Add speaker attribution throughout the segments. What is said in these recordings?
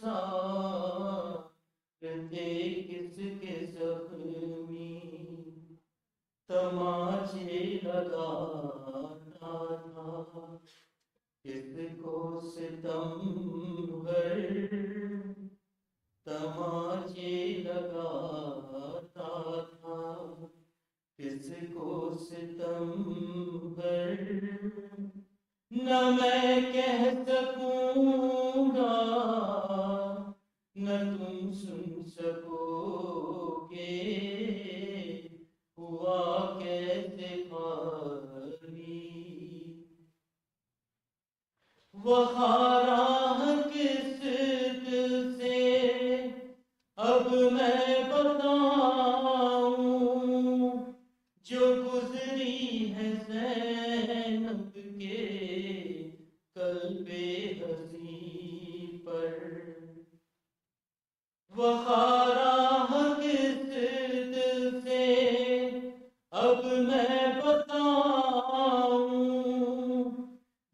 Speaker 1: सारते किसके जख्मी तमाचे लगाता था, किसको सितम भर तमाचे लगाता था, किसको सितम भर न मैं कह सकूंगा न तुम सुन सकोगे, हुआ कैसे खाली वहाराह किस दिल से अब मैं बताऊं, जो गुजरी है ज़ैनब के कल्बे हसी पर, वहाराह किस दिल से अब मैं बताऊं,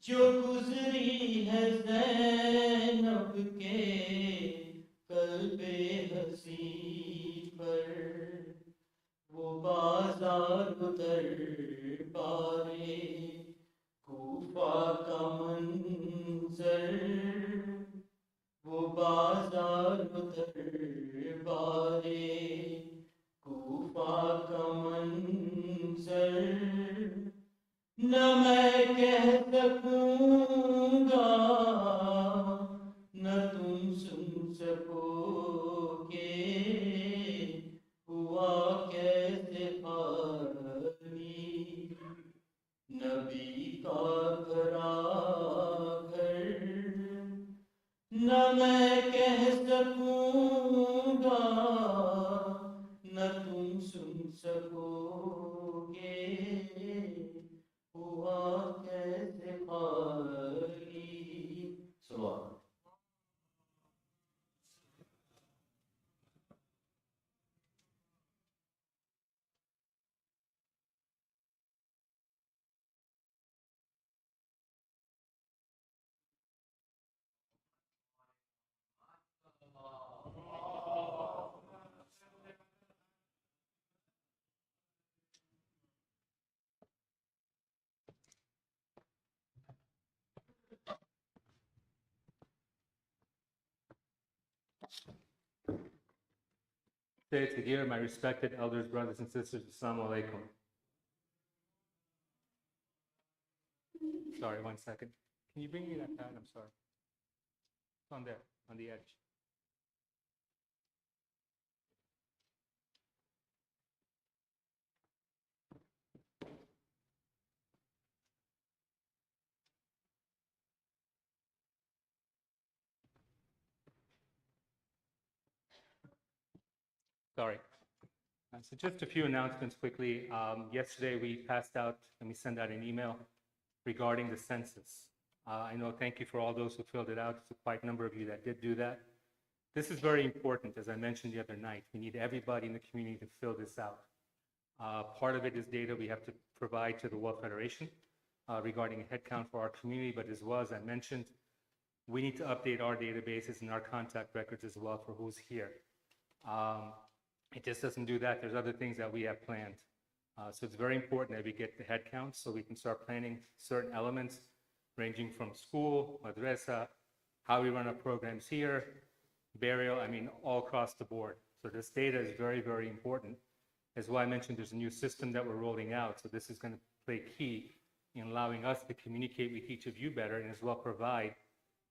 Speaker 1: जो गुजरी है ज़ैनब के कल्बे हसी पर, वो बाजार उधर पारे कूफा का मंजर, वो बाजार उधर पारे कूफा का मंजर, न मैं कह सकूंगा न तुम सुन सकोगे, हुआ कैसे खाली नबी का घर, न मैं कह सकूंगा न तुम सुन सकोगे, हुआ कैसे खाली। सवाल
Speaker 2: Say it together, my respected elders, brothers and sisters. Assalamu alaikum. Sorry, 1 second. Can you bring me that pad? I'm sorry. It's on there, on the edge. Sorry. So just a few announcements quickly. Yesterday we passed out and we sent out an email regarding the census. I know, thank you for all those who filled it out. It's quite a number of you that did do that. This is very important, as I mentioned the other night. We need everybody in the community to fill this out. Part of it is data we have to provide to the World Federation regarding a headcount for our community, but as well as I mentioned, we need to update our databases and our contact records as well for who's here. It just doesn't do that. There's other things that we have planned. So it's very important that we get the head count so we can start planning certain elements ranging from school, madrasa, how we run our programs here, burial, I mean, all across the board. So this data is very, very important. As well, I mentioned there's a new system that we're rolling out. So this is going to play key in allowing us to communicate with each of you better and as well provide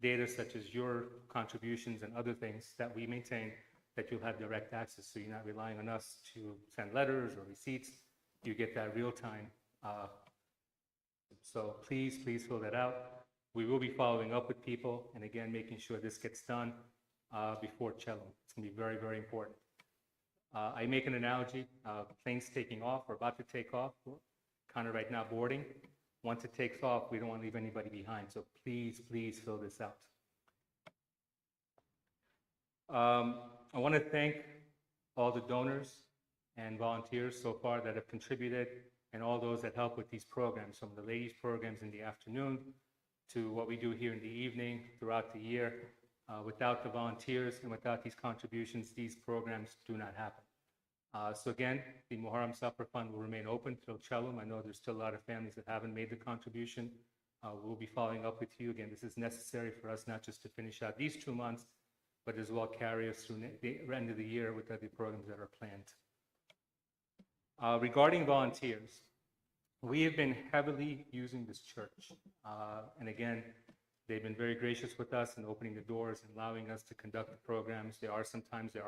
Speaker 2: data such as your contributions and other things that we maintain that you'll have direct access. So you're not relying on us to send letters or receipts. You get that real time. So please fill that out. We will be following up with people and again, making sure this gets done before Chelum. It's gonna be very, very important. I make an analogy, planes taking off, or about to take off, kind of right now boarding. Once it takes off, we don't want to leave anybody behind. So please fill this out. I want to thank all the donors and volunteers so far that have contributed and all those that help with these programs, from the ladies programs in the afternoon to what we do here in the evening throughout the year. Without the volunteers and without these contributions, these programs do not happen. So again, the Muharram Supper Fund will remain open till Chalum. I know there's still a lot of families that haven't made the contribution. We'll be following up with you. Again, this is necessary for us not just to finish out these 2 months, but as well carry us through the end of the year with other programs that are planned. Regarding volunteers, we have been heavily using this church. And again, they've been very gracious with us in opening the doors and allowing us to conduct the programs. There are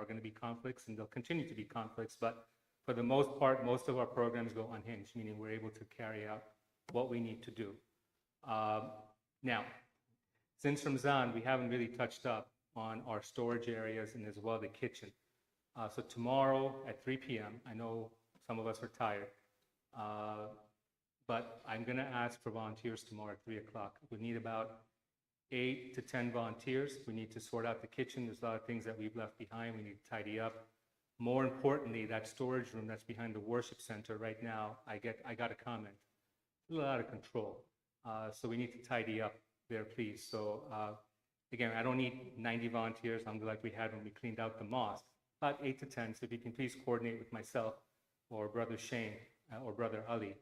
Speaker 2: going to be conflicts, and there'll continue to be conflicts, but for the most part, most of our programs go unhinged, meaning we're able to carry out what we need to do. Now, since Ramzan, we haven't really touched up on our storage areas and as well the kitchen. So tomorrow at 3 p.m., I know some of us are tired, but I'm going to ask for volunteers tomorrow at 3 o'clock. We need about 8 to 10 volunteers. We need to sort out the kitchen. There's a lot of things that we've left behind. We need to tidy up. More importantly, that storage room that's behind the worship center right now, I got a comment. It's a little out of control. So we need to tidy up there, please. So again, I don't need 90 volunteers. I'm like we had when we cleaned out the mosque. About 8 to 10. So if you can please coordinate with myself or Brother Shane or Brother Ali.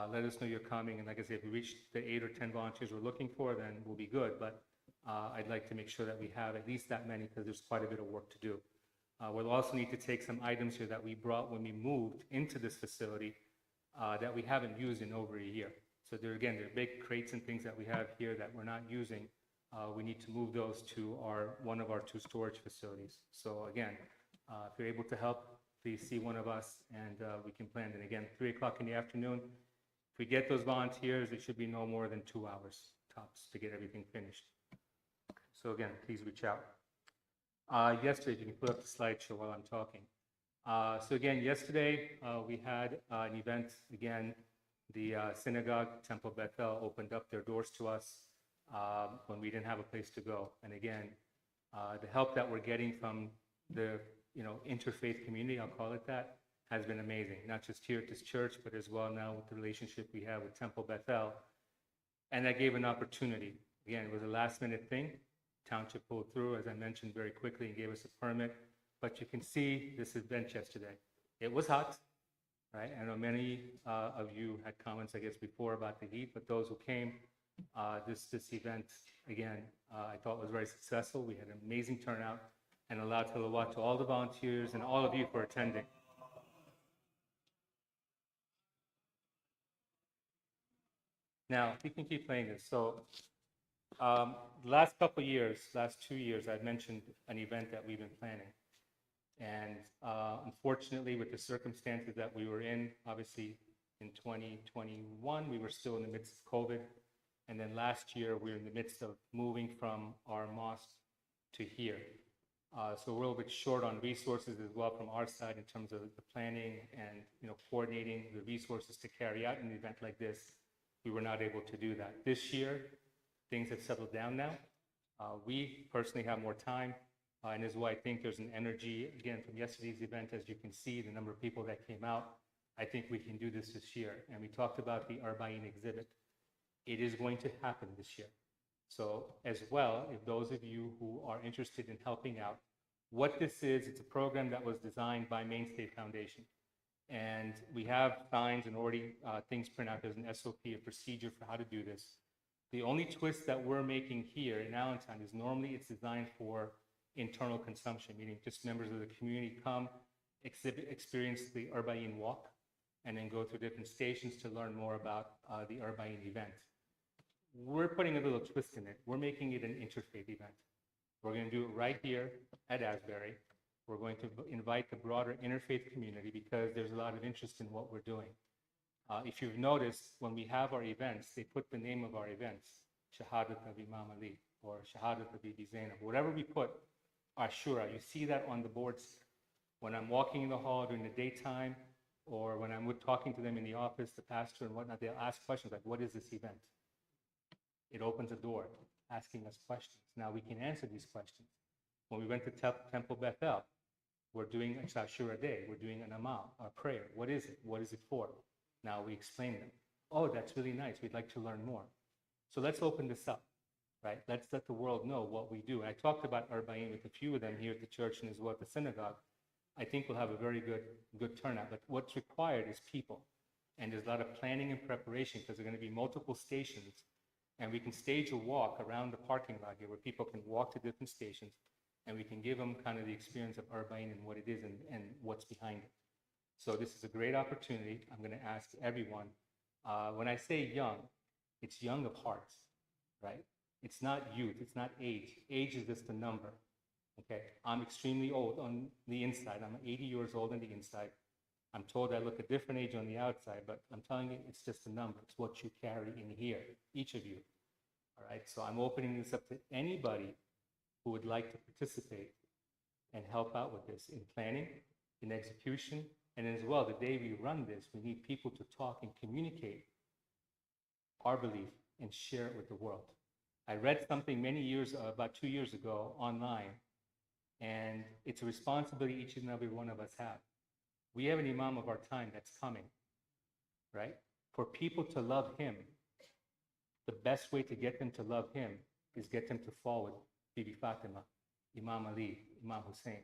Speaker 2: Let us know you're coming, and like I said, if we reach the 8 or 10 volunteers we're looking for, then we'll be good. But I'd like to make sure that we have at least that many because there's quite a bit of work to do. We'll also need to take some items here that we brought when we moved into this facility that we haven't used in over a year. So there are big crates and things that we have here that we're not using. We need to move those to one of our 2 storage facilities. So again, if you're able to help, please see one of us, and we can plan. And again, 3 o'clock in the afternoon. If we get those volunteers, it should be no more than 2 hours tops to get everything finished. So again, please reach out. Yesterday, you can put up the slideshow while I'm talking. So again, yesterday we had an event. Again, the synagogue, Temple Bethel, opened up their doors to us when we didn't have a place to go. And again, the help that we're getting from the interfaith community, I'll call it that, has been amazing, not just here at this church, but as well now with the relationship we have with Temple Bethel. And that gave an opportunity. Again, it was a last-minute thing. Township pulled through, as I mentioned, very quickly and gave us a permit. But you can see this event yesterday. It was hot, right? I know many of you had comments, I guess, before about the heat, but those who came, this event, again, I thought was very successful. We had an amazing turnout, and Allah Talawat to all the volunteers and all of you for attending. Now, we can keep playing this. So the last couple of years, last 2 years, I've mentioned an event that we've been planning. And unfortunately, with the circumstances that we were in, obviously in 2021, we were still in the midst of COVID. And then last year, we were in the midst of moving from our mosque to here. So we're a little bit short on resources as well from our side in terms of the planning and coordinating the resources to carry out an event like this. We were not able to do that. This year, things have settled down now. We personally have more time, and is why I think there's an energy, again, from yesterday's event, as you can see, the number of people that came out. I think we can do this year. And we talked about the Arba'in exhibit. It is going to happen this year. So as well, if those of you who are interested in helping out, what this is, it's a program that was designed by Mainstay Foundation. And we have signs and already things printed out. There's an SOP, a procedure for how to do this. The only twist that we're making here in Allentown is normally it's designed for internal consumption, meaning just members of the community come, experience the Arba'in walk, and then go through different stations to learn more about the Arba'in event. We're putting a little twist in it. We're making it an interfaith event. We're going to do it right here at Asbury. We're going to invite the broader interfaith community because there's a lot of interest in what we're doing. If you've noticed, when we have our events, they put the name of our events, Shahadat of Imam Ali or Shahadat of Bibi Zainab, whatever we put, Ashura. You see that on the boards. When I'm walking in the hall during the daytime or when I'm talking to them in the office, the pastor and whatnot, they'll ask questions like, what is this event? It opens a door asking us questions. Now we can answer these questions. When we went to Temple Bethel, we're doing a Ashura day. We're doing an amal, a prayer. What is it? What is it for? Now we explain them. Oh, that's really nice. We'd like to learn more. So let's open this up. right? Let's let the world know what we do. And I talked about Arba'in with a few of them here at the church and as well at the synagogue. I think we'll have a very good turnout. But what's required is people. And there's a lot of planning and preparation because there are going to be multiple stations. And we can stage a walk around the parking lot here where people can walk to different stations and we can give them kind of the experience of Arba'in and what it is and what's behind it. So this is a great opportunity. I'm going to ask everyone, when I say young, it's young of heart, right? It's not youth, it's not age. Age is just a number, okay? I'm extremely old on the inside. I'm 80 years old on the inside. I'm told I look a different age on the outside, but I'm telling you, it's just a number. It's what you carry in here, each of you, all right? So I'm opening this up to anybody who would like to participate and help out with this in planning, in execution, and as well, the day we run this, we need people to talk and communicate our belief and share it with the world. I read something many years, about 2 years ago online, and it's a responsibility each and every one of us have. We have an imam of our time that's coming, right? For people to love him, the best way to get them to love him is get them to fall with Bibi Fatima, Imam Ali, Imam Hussein.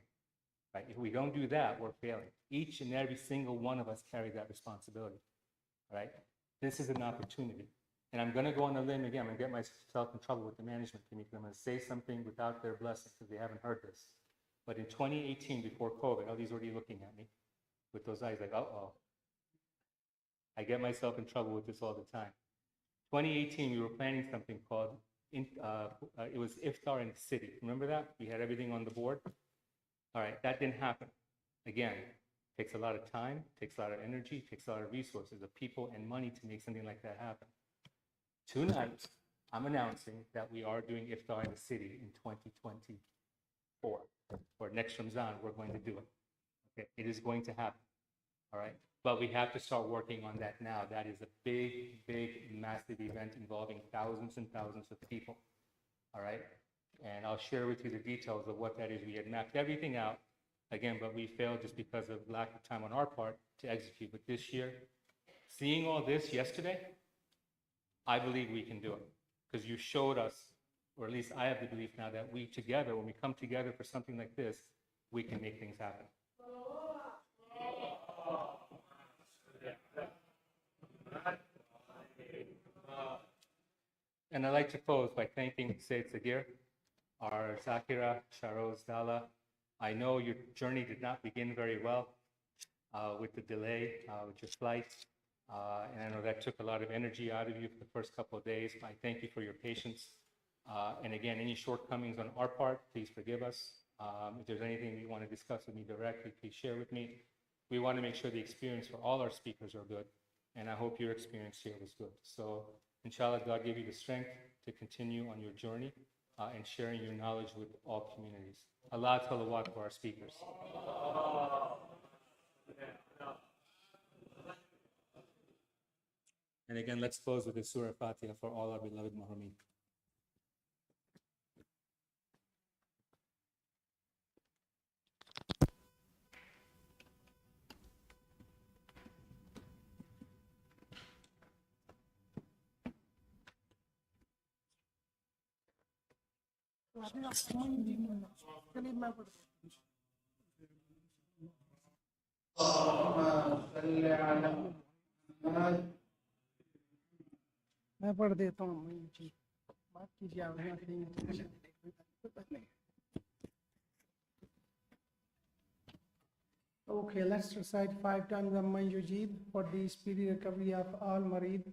Speaker 2: Right? If we don't do that, we're failing. Each and every single one of us carry that responsibility, right? This is an opportunity. And I'm going to go on a limb again. I'm going to get myself in trouble with the management committee. I'm going to say something without their blessing because they haven't heard this. But in 2018, before COVID, Ali's already looking at me with those eyes like, uh-oh. I get myself in trouble with this all the time. 2018, we were planning something called, it was Iftar in the city. Remember that? We had everything on the board. All right, that didn't happen. Again, takes a lot of time, takes a lot of energy, takes a lot of resources of people and money to make something like that happen. Tonight, I'm announcing that we are doing Iftar in the city in 2024. Or next Ramzan, we're going to do it. Okay, it is going to happen. All right, but we have to start working on that now. That is a big, massive event involving thousands and thousands of people. All right. And I'll share with you the details of what that is. We had mapped everything out, again, but we failed just because of lack of time on our part to execute. But this year, seeing all this yesterday, I believe we can do it. Because you showed us, or at least I have the belief now, that we together, when we come together for something like this, we can make things happen. And I'd like to close by thanking Sayyid Sagir, our Zakira, Sharoz Dala. I know your journey did not begin very well with the delay with your flight. And I know that took a lot of energy out of you for the first couple of days. I thank you for your patience. And again, any shortcomings on our part, please forgive us. If there's anything you want to discuss with me directly, please share with me. We want to make sure the experience for all our speakers are good. And I hope your experience here was good. So inshallah, God give you the strength to continue on your journey and sharing your knowledge with all communities. Allah salawat for our speakers. And again, let's close with the Surah Fatiha for all our beloved Muharrameen.
Speaker 3: मैं पढ़ देता हूँ जी बात कीजिए आप यहाँ से Okay, let's recite 5 times Amman Yujib for the speedy recovery of all Marid,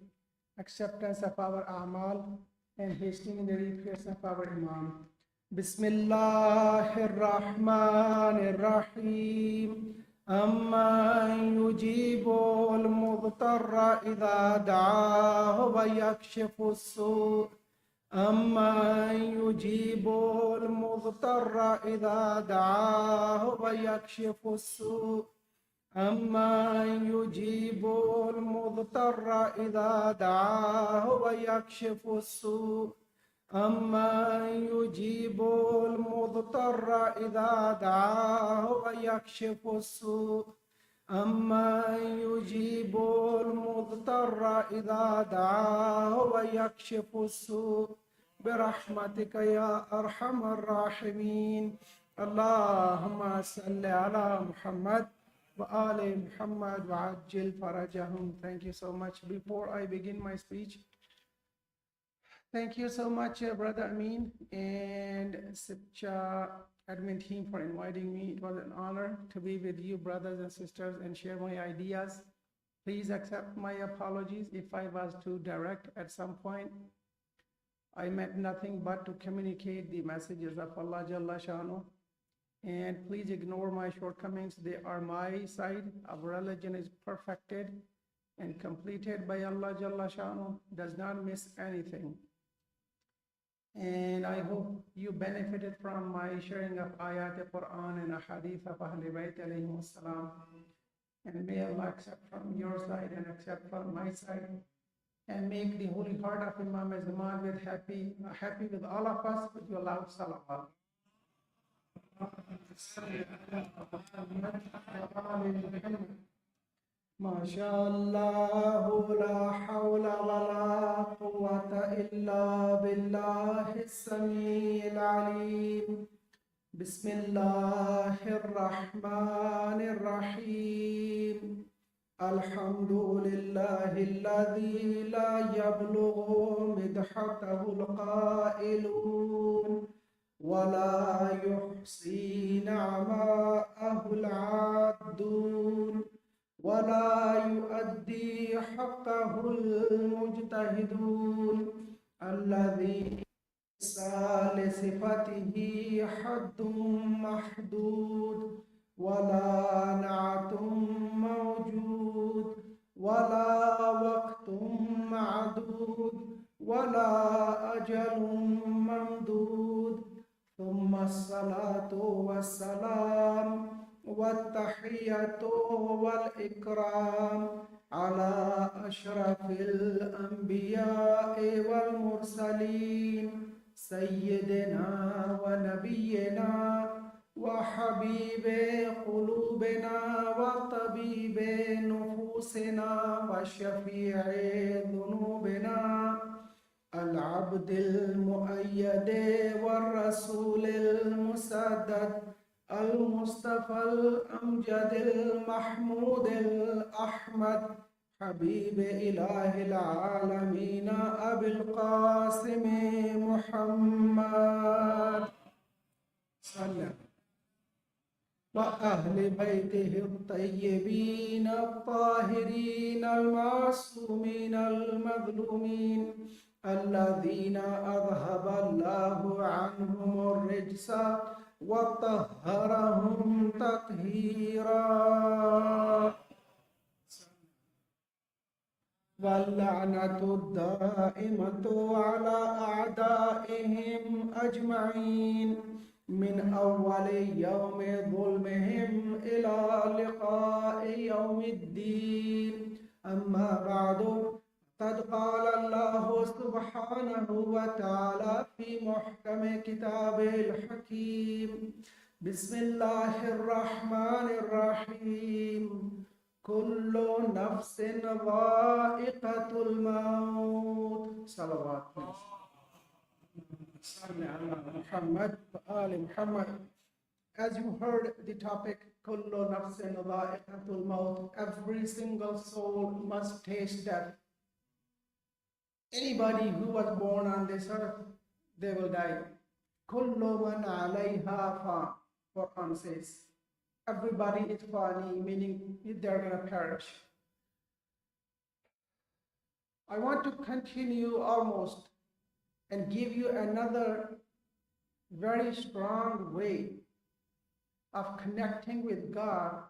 Speaker 3: acceptance of our Amal, and hastening the repairs of our Imam. Bismillahir Rahmanir Rahim. أمن يجيب المضطر إذا دعاه ويكشف السوء أمن يجيب المضطر إذا دعاه ويكشف السوء أمن يجيب المضطر إذا دعاه ويكشف السوء أمن يجيب المضطر إذا دعاه ويكشف السوء أمن يجيب المضطر إذا دعاه ويكشف السوء برحمتك يا أرحم الراحمين اللهم صل على محمد وآل محمد وعجل فرجهم. Thank you so much. Before I begin my speech, thank you so much, Brother Amin and Sipcha admin team for inviting me. It was an honor to be with you, brothers and sisters, and share my ideas. Please accept my apologies if I was too direct at some point. I meant nothing but to communicate the messages of Allah Jalla Shanu. And please ignore my shortcomings. They are my side. Our religion is perfected and completed by Allah Jalla Shanu. Does not miss anything. And I hope you benefited from my sharing of ayat al-Quran and a hadith of Ahlul Bayt alayhim salam. And may Allah accept from your side and accept from my side. And make the holy heart of Imam Zaman with happy with all of us with your loud salawat. MashaAllah, la hawla wa la quwwata illa billahi as-sami'il alim. Bismillahir Rahmanir Rahim. Alhamdulillahi alladhi la yablughu midhatahu al-qailun wa la yuhsi na'ma'ahu al-'addun wa la yu'addi haqqahu al-mujtahidun alladhi لصفته حد محدود ولا نعت موجود ولا وقت معدود ولا أجل ممدود ثم الصلاة والسلام والتحية والإكرام على أشرف الأنبياء والمرسلين سيدنا ونبينا وحبيب قلوبنا وطبيب نفوسنا وشفيع ذنوبنا العبد المؤيد والرسول المسدد المصطفى الأمجد المحمود الأحمد حبيب إله العالمين أبي القاسم محمد صلى وأهل بيته الطيبين الطاهرين المعصومين المظلومين الذين أذهب الله عنهم الرجس وطهرهم تطهيرا واللعنة الدائمة على أعدائهم أجمعين من أول يوم ظلمهم إلى لقاء يوم الدين أما بعد قد قال الله سبحانه وتعالى في محكم كتابه الحكيم بسم الله الرحمن الرحيم كل نفس ذائقة الموت صلوات Muhammad Ali Muhammad. As you heard the topic, Kullu nafsin dha'iqatul maut, every single soul must taste death. Anybody who was born on this earth, they will die. Kullu man alayha fan, Quran says. Everybody is fani, meaning they're going to perish. I want to continue almost and give you another very strong way of connecting with God.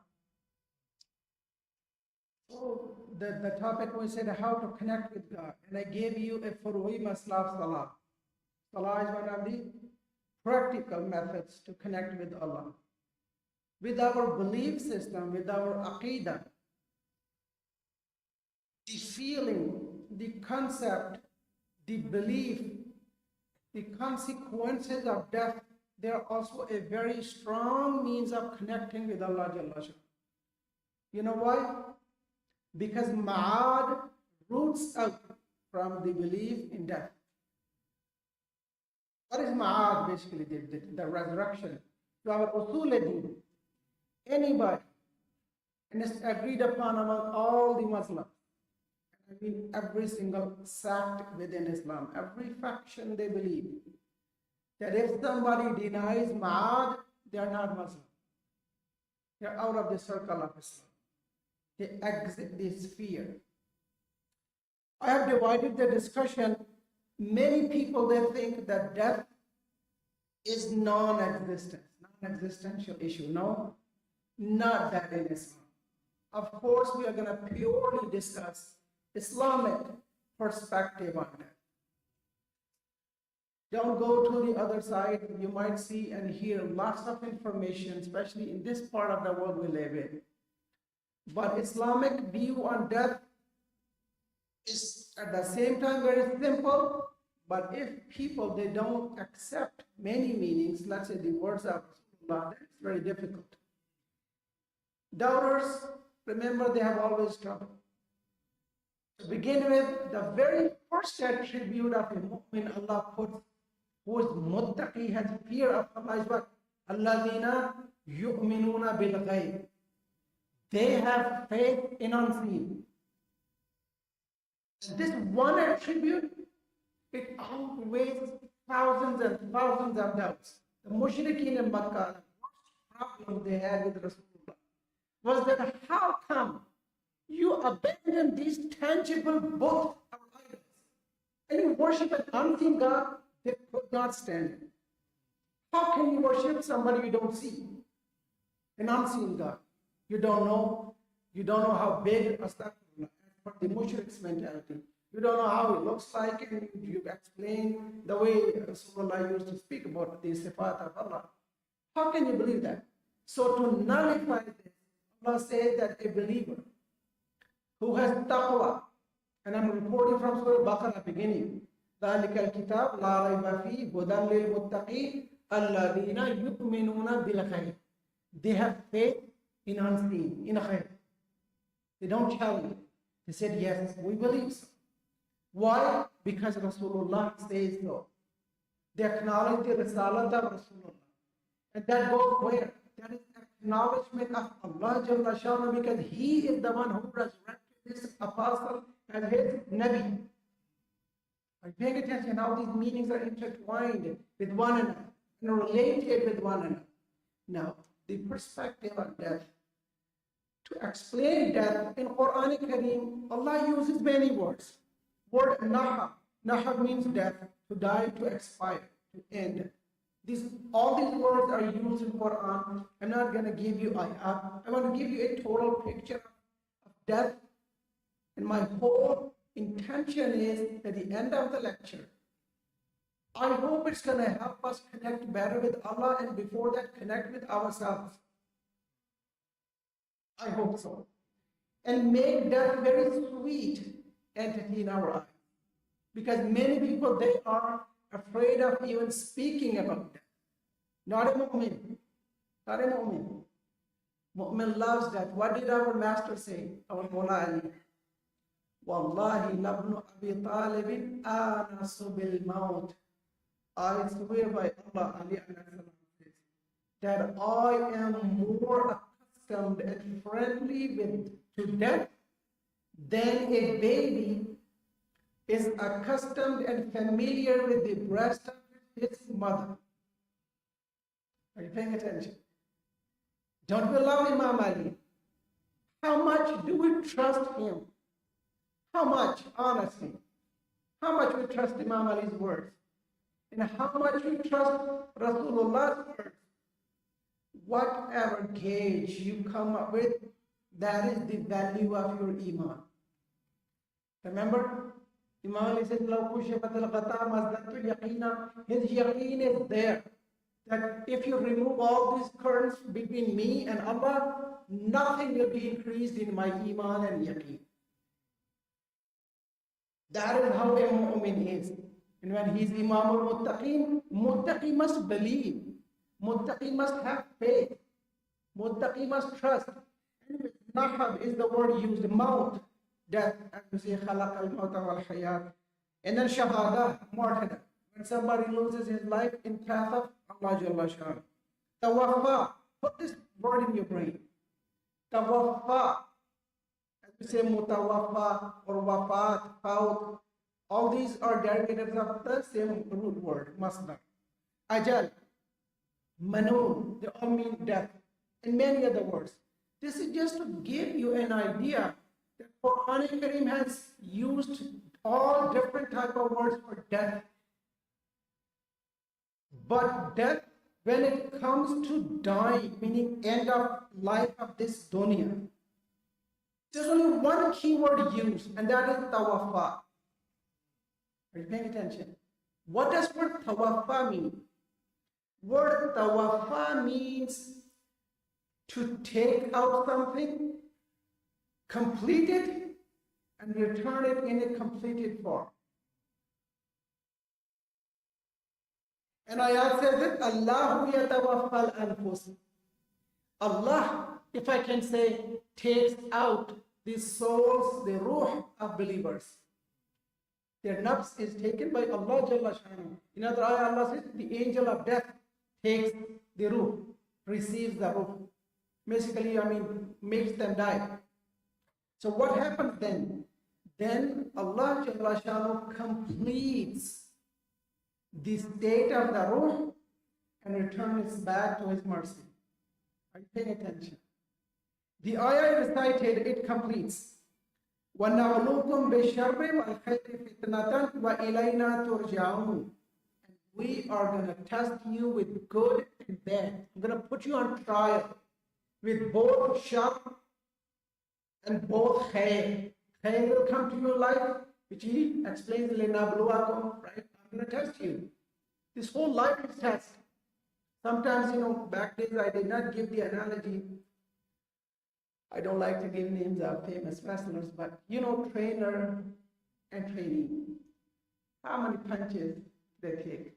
Speaker 3: So the topic we said how to connect with God, and I gave you a we must love Salah. Salah is one of the practical methods to connect with Allah. With our belief system, with our aqidah, the feeling, the concept, the belief, the consequences of death, they are also a very strong means of connecting with Allah Jalla Shah. You know why? Because ma'ad roots out from the belief in death. What is ma'ad basically? The resurrection. To our usul din, anybody, and it's agreed upon among all the Muslims. I mean, every single sect within Islam, every faction they believe that if somebody denies ma'ad, they are not Muslim. They're out of the circle of Islam. They exit this sphere. I have divided the discussion. Many people, they think that death is non-existential issue. No, not that in Islam. Of course, we are going to purely discuss Islamic perspective on that. Don't go to the other side. You might see and hear lots of information, especially in this part of the world we live in. But Islamic view on death is at the same time very simple. But if people, they don't accept many meanings, let's say the words of Allah, then it's very difficult. Doubters, remember, they have always trouble. To begin with, the very first attribute of a mu'min Allah puts, who is muttaqi, has fear of Allah, is what? Alladhina yu'minuna bil ghayb. They have faith in unseen. This one attribute, it outweighs thousands and thousands of doubts. The mushrikeen in Makkah, the worst problem they had with Rasulullah was that how come you abandon these tangible books of idols and you worship an unseen God? They could not stand it. How can you worship somebody you don't see? An unseen God. You don't know how big a statue is, for the mushrik's mentality. You don't know how it looks like, and you explain the way Rasulullah used to speak about the sifat of Allah. How can you believe that? So to nullify this, Allah says that a believer who has taqwa, and I'm reporting from Surah Baqarah beginning, ذَلِكَ الْكِتَابُ لَا رَيْبَ فِيهِ هُدًى لِلْمُتَّقِينَ الَّذِينَ يُؤْمِنُونَ بِالْغَيْبِ. They have faith in unseen, in khayr. They don't challenge it. They said, yes, we believe so. Why? Because Rasulullah says so. They acknowledge the risalat of Rasulullah. And that goes where? That is acknowledgement of Allah Jalla Shana, because He is the one who resurrected this apostle as His Nabi. Are you paying attention how these meanings are intertwined with one another and related with one another? Now, the perspective of death. To explain death in Quranic Kareem, Allah uses many words. Word naha. Naha means death, to die, to expire, to end. All these words are used in Quran. I'm not going to give you ayat. I want to give you a total picture of death. And my whole intention is at the end of the lecture, I hope it's going to help us connect better with Allah, and before that, connect with ourselves. I hope so. And make death very sweet entity in our eyes. Because many people, they are afraid of even speaking about death. Not a mu'min. Not a mu'min. Mu'min loves death. What did our master say? Our Mullah Ali. Wallahi labnu Abi Talibin anasu bil maut. I swear by Allah, Ali says, that I am more accustomed and friendly to death than a baby is accustomed and familiar with the breast of its mother. Are you paying attention? Don't we love Imam Ali? How much do we trust him? How much, honestly? How much we trust Imam Ali's words? And how much we trust Rasulullah's words? Whatever gauge you come up with, that is the value of your iman. Remember, Imam Ali says, his yaqeen is there. That if you remove all these currents between me and Allah, nothing will be increased in my iman and yaqeen. That is how a mu'min is. And when he's Imam al-Muttaqeen, Muttaqi must believe. Muttaqi must have faith. Muttaqi must trust. And nahab is the word used, maut, death, as you say, khalaq al-mawta wal-hayat. And then shahada, martyrdom. when somebody loses his life in path of Allah Jalla Sha'an. Tawaffa, put this word in your brain. Tawaffa, as we say mutawaffa or wafat, faut, all these are derivatives of the same root word, masdar. Ajal, manun, they all mean death, and many other words. This is just to give you an idea that Quran Kareem has used all different type of words for death. But death, when it comes to dying, meaning end of life of this dunya, there's only one key word used, and that is tawaffa. Are you paying attention? What does word tawaffa mean? Word tawaffa means to take out something, complete it, and return it in a completed form. And ayat says that Allahu yatawaffal anfus. Allah, if I can say, takes out the souls, the ruh of believers. Their nafs is taken by Allah Jalla Sha'anu. In other ayah, Allah says the angel of death takes the ruh, receives the ruh. Basically, makes them die. So what happens then? Then Allah Jalla Sha'anu completes the state of the ruh and returns back to His mercy. Are you paying attention? The ayah recited, it completes. وَنَعْلُوكُمْ بِالشَّرِّ وَالْخَيْرِ فِتْنَةً وَإِلَيْنَا تُرْجَعُونَ. We are going to test you with good and bad. I'm going to put you on trial with both shar and both khair. Khair will come to your life, which He explains in لِنَبْلُوَكُمْ, right? I'm going to test you. This whole life is test. Sometimes, back days I did not give the analogy. I don't like to give names of famous wrestlers, but trainer and trainee. How many punches they take?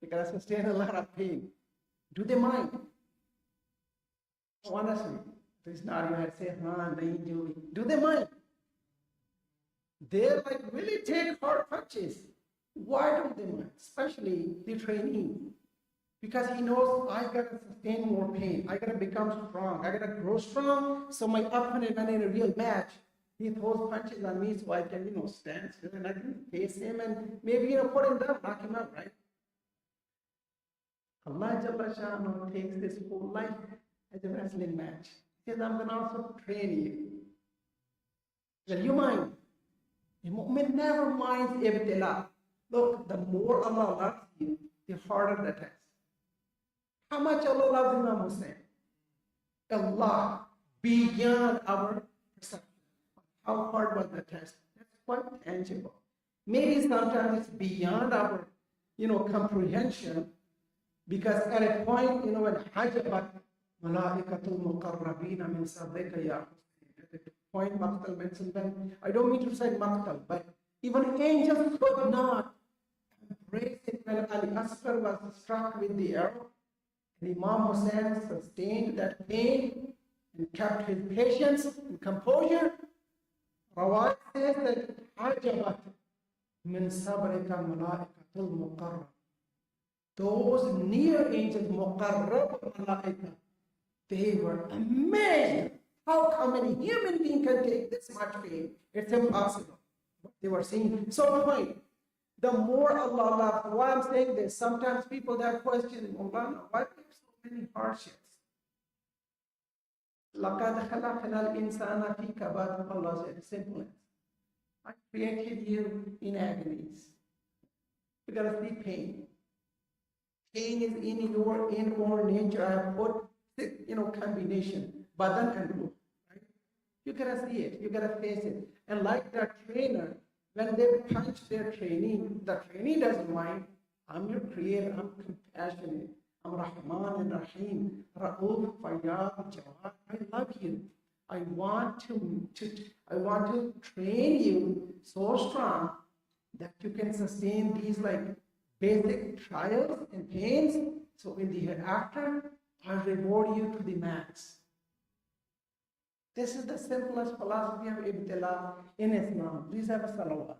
Speaker 3: They gotta sustain a lot of pain. Do they mind? Honestly, please nod your head, say, nahi Julie. Do they mind? They're like, really take hard punches. Why don't they mind? Especially the trainee. Because he knows I gotta sustain more pain. I gotta become strong. I gotta grow strong. So my opponent, when in a real match, he throws punches on me so I can, stand still and I can face him and maybe, put him down, knock him out, right? Allah Jalla Sha'anu takes this whole life as a wrestling match. He says, I'm gonna also train you. Will you mind? The mu'min never minds ibtila. Look, the more Allah loves you, the harder the test. How much Allah loves Imam Hussein? Allah, beyond our perception. How hard was the test? That's quite tangible. Maybe sometimes it's beyond our, comprehension, because at a point, when hajabat malaikatul muqarrabina min sabrika ya Hussein, at the point Maqtal mentioned them, I don't mean to say Maqtal, but even angels could not embrace it when Ali Asghar was struck with the arrow. Imam Hussein sustained that pain and kept his patience and composure. Rawat says that Ajabat min sabrika malaikatul muqarrab. Those near angels, muqarrab malaika, they were amazed. How come any human being can take this much pain? It's impossible. What they were saying. So point. The more Allah loves, why I'm saying this, sometimes people that question, why so many hardships? لَقَدْ خَلَقْنَا الْإِنسَانَ فِي كَبَادٍ. Allah said, simple. I created you in agonies. You gotta see pain. Pain is in your nature. I have put, combination, badan and ruh. Right? You gotta see it. You gotta face it. And like that trainer, when they punch their trainee, the trainee doesn't mind. I'm your creator, I'm compassionate, I'm Rahman and Rahim, Ra'uf, Fayyad, Jawad. I love you. I want to train you so strong that you can sustain these basic trials and pains. So in the hereafter, I'll reward you to the max. This is the simplest philosophy of ibtila in Islam. Please have a salawat.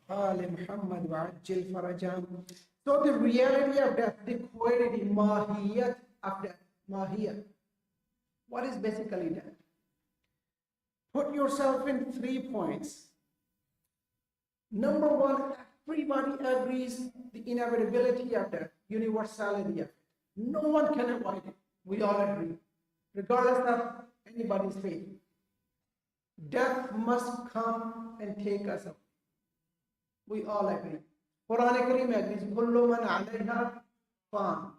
Speaker 3: All Muhammad وعجل فرجهم. So the reality of death, the quality, mahiyat of death, mahiyat. What is basically death? Put yourself in 3 points. Number one, everybody agrees the inevitability of death, universality of it. No one can avoid it. We all agree, regardless of anybody's faith. Death must come and take us up. We all agree. Quran Kareem agrees, Kullu man alayha fan.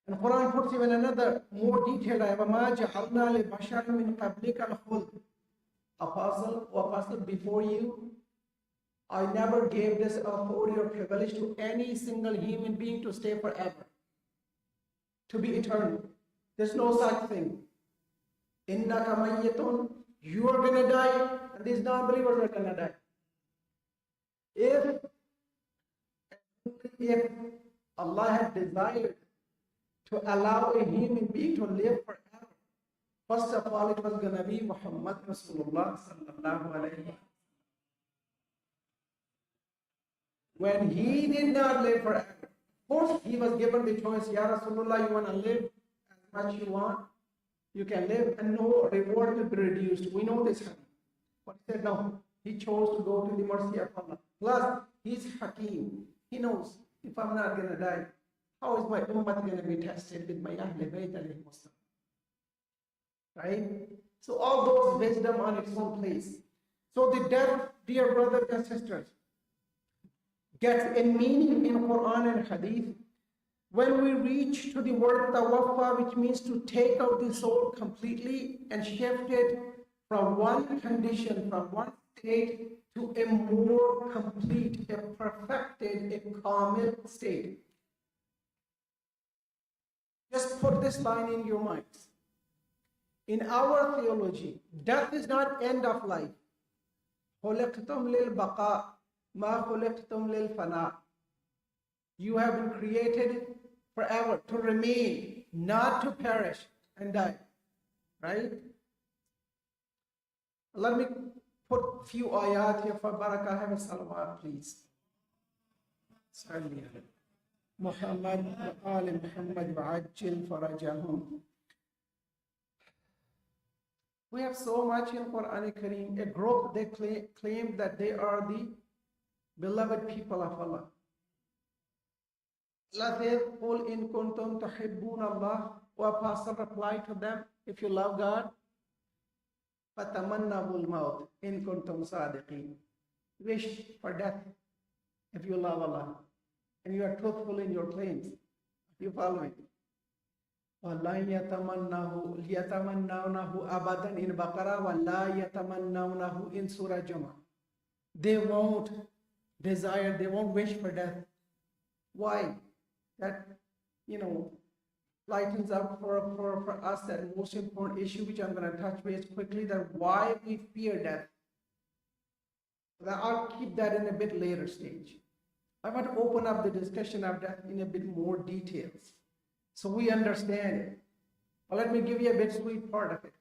Speaker 3: And Quran puts even another more detailed ayah, وَمَا جَعَلْنَا لِبَشَرٍ مِّن قَبْلِكَ الْخُلْدَ. Apostle, before you, I never gave this authority or privilege to any single human being to stay forever, to be eternal. There's no such thing. Innaka mayyitun, you are going to die, and these non-believers are going to die. If Allah had desired to allow a human being to live forever, first of all, it was going to be Muhammad Rasulullah sallallahu alayhi wa. When he did not live forever, of course, he was given the choice, Ya Rasulullah, you want to live as much you want, you can live, and no reward will be reduced. We know this. But he said no. He chose to go to the mercy of Allah. Plus, he's Hakim. He knows, if I'm not going to die, how is my ummah going to be tested with my Ahlul Bayt alayhi wasallam? Right? So all those wisdom on its own place. So the death, dear brothers and sisters, gets a meaning in Quran and Hadith when we reach to the word tawaffa, which means to take out the soul completely and shift it from one condition, from one state to a more complete, a perfected, a kamil state. Just put this line in your minds. In our theology, death is not end of life. خُلِقْتُمْ لِلْبَقَاءِ مَا خُلِقْتُمْ لِلْفَنَاءِ. You have been created forever, to remain, not to perish and die. Right? Let me put a few ayat here for barakah. Have a salawat, please. Salli ala Muhammad wa ali Muhammad wa ajil farajahum. We have so much in Quran Kareem. A group, they claim that they are the beloved people of Allah. Allah says, قُلْ إِن كُنْتُمْ تُحِبُّونَ اللَّهَ. O Apostle, reply to them, if you love God, فَتَمَنَّوُا الْمَوْتِ إِن كُنْتُمْ صَادِقِينَ. Wish for death if you love Allah and you are truthful in your claims. You follow me? وَلَا يَتَمَنَّوْنَهُ أَبَدًا in Baqarah, وَلَا يَتَمَنَّوْنَهُ in Surah Jummah. They won't desire, they won't wish for death. Why? That, lightens up for us that most important issue, which I'm going to touch base quickly, that why we fear death. I'll keep that in a bit later stage. I want to open up the discussion of death in a bit more details, so we understand it. But let me give you a bit sweet part of it.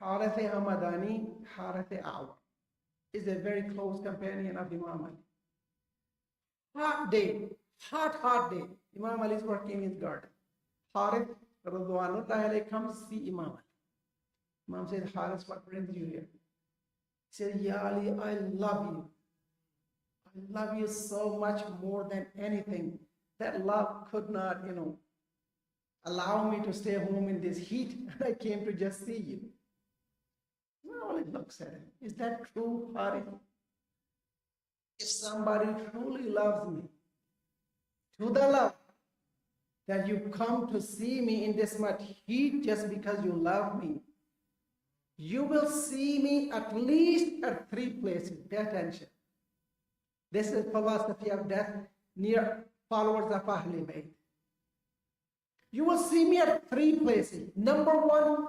Speaker 3: Harith Hamadani, Harith Awar is a very close companion of Imam Ali. Hot day, hot day. Imam Ali is working in his garden. Harith Radwanullah alayhi comes to see Imam Ali. Imam says, Harith, what brings you here? He said, Ya Ali, I love you. I love you so much more than anything. That love could not, allow me to stay home in this heat. And I came to just see you. Imam Ali looks at him. Is that true, Harith? If somebody truly loves me, to the love that you come to see me in this much heat just because you love me, you will see me at least at 3 places. Pay attention. This is philosophy of death near followers of Ahlul Bayt. You will see me at 3 places. Number 1,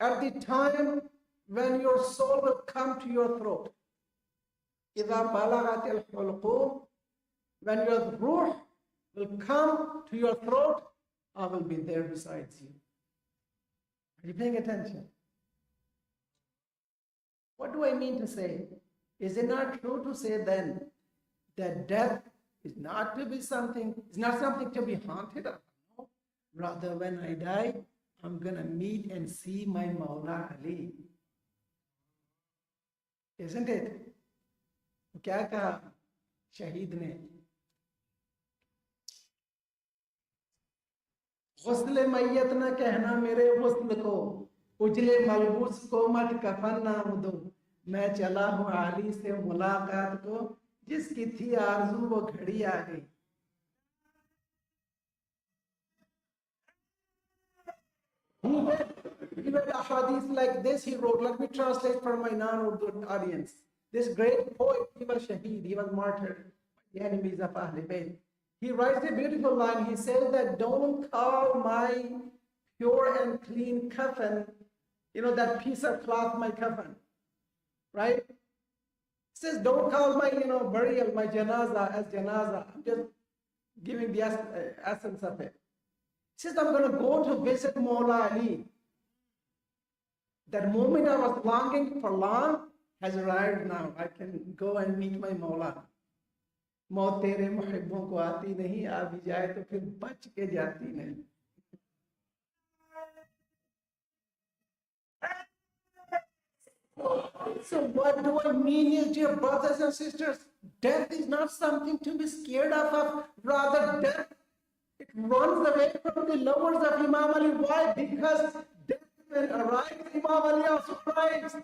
Speaker 3: at the time when your soul will come to your throat. إِذَا بَلَغَتِ الْحُلْقُومِ. When your ruh will come to your throat, I will be there besides you. Are you paying attention? What do I mean to say? Is it not true to say then that death is not to be something, it's not something to be haunted of? No. Rather, when I die, I'm gonna meet and see my Maula Ali. Isn't it? क्या कहा शहीद ने? गुस्ल मैयत न कहना मेरे गुस्ल को, उजले मलबूस को मत कफन नाम दो, मैं चला हूँ आली से मुलाकात को, जिसकी थी आरज़ू वो घड़ी आ गई. He read a hadith like this. He wrote, let me translate for my non-Urdu audience. This great poet, he was shaheed, he was martyred by the enemies of Ahl Bayt. He writes a beautiful line. He says that don't call my pure and clean coffin, that piece of cloth, my coffin, right? He says don't call my, burial, my janaza as janaza. I'm just giving the essence of it. He says I'm going to go to visit Mawla Ali. That moment I was longing for long has arrived now. I can go and meet my Mawla. मौत तेरे मुहिब्बों को आती नहीं, आ भी जाए तो फिर बच के जाती नहीं. So what do I mean is, dear brothers and sisters, death is not something to be scared of. Rather, death, it runs away from the lovers of Imam Ali. Why? Because death, when arrives, Imam Ali also arrives.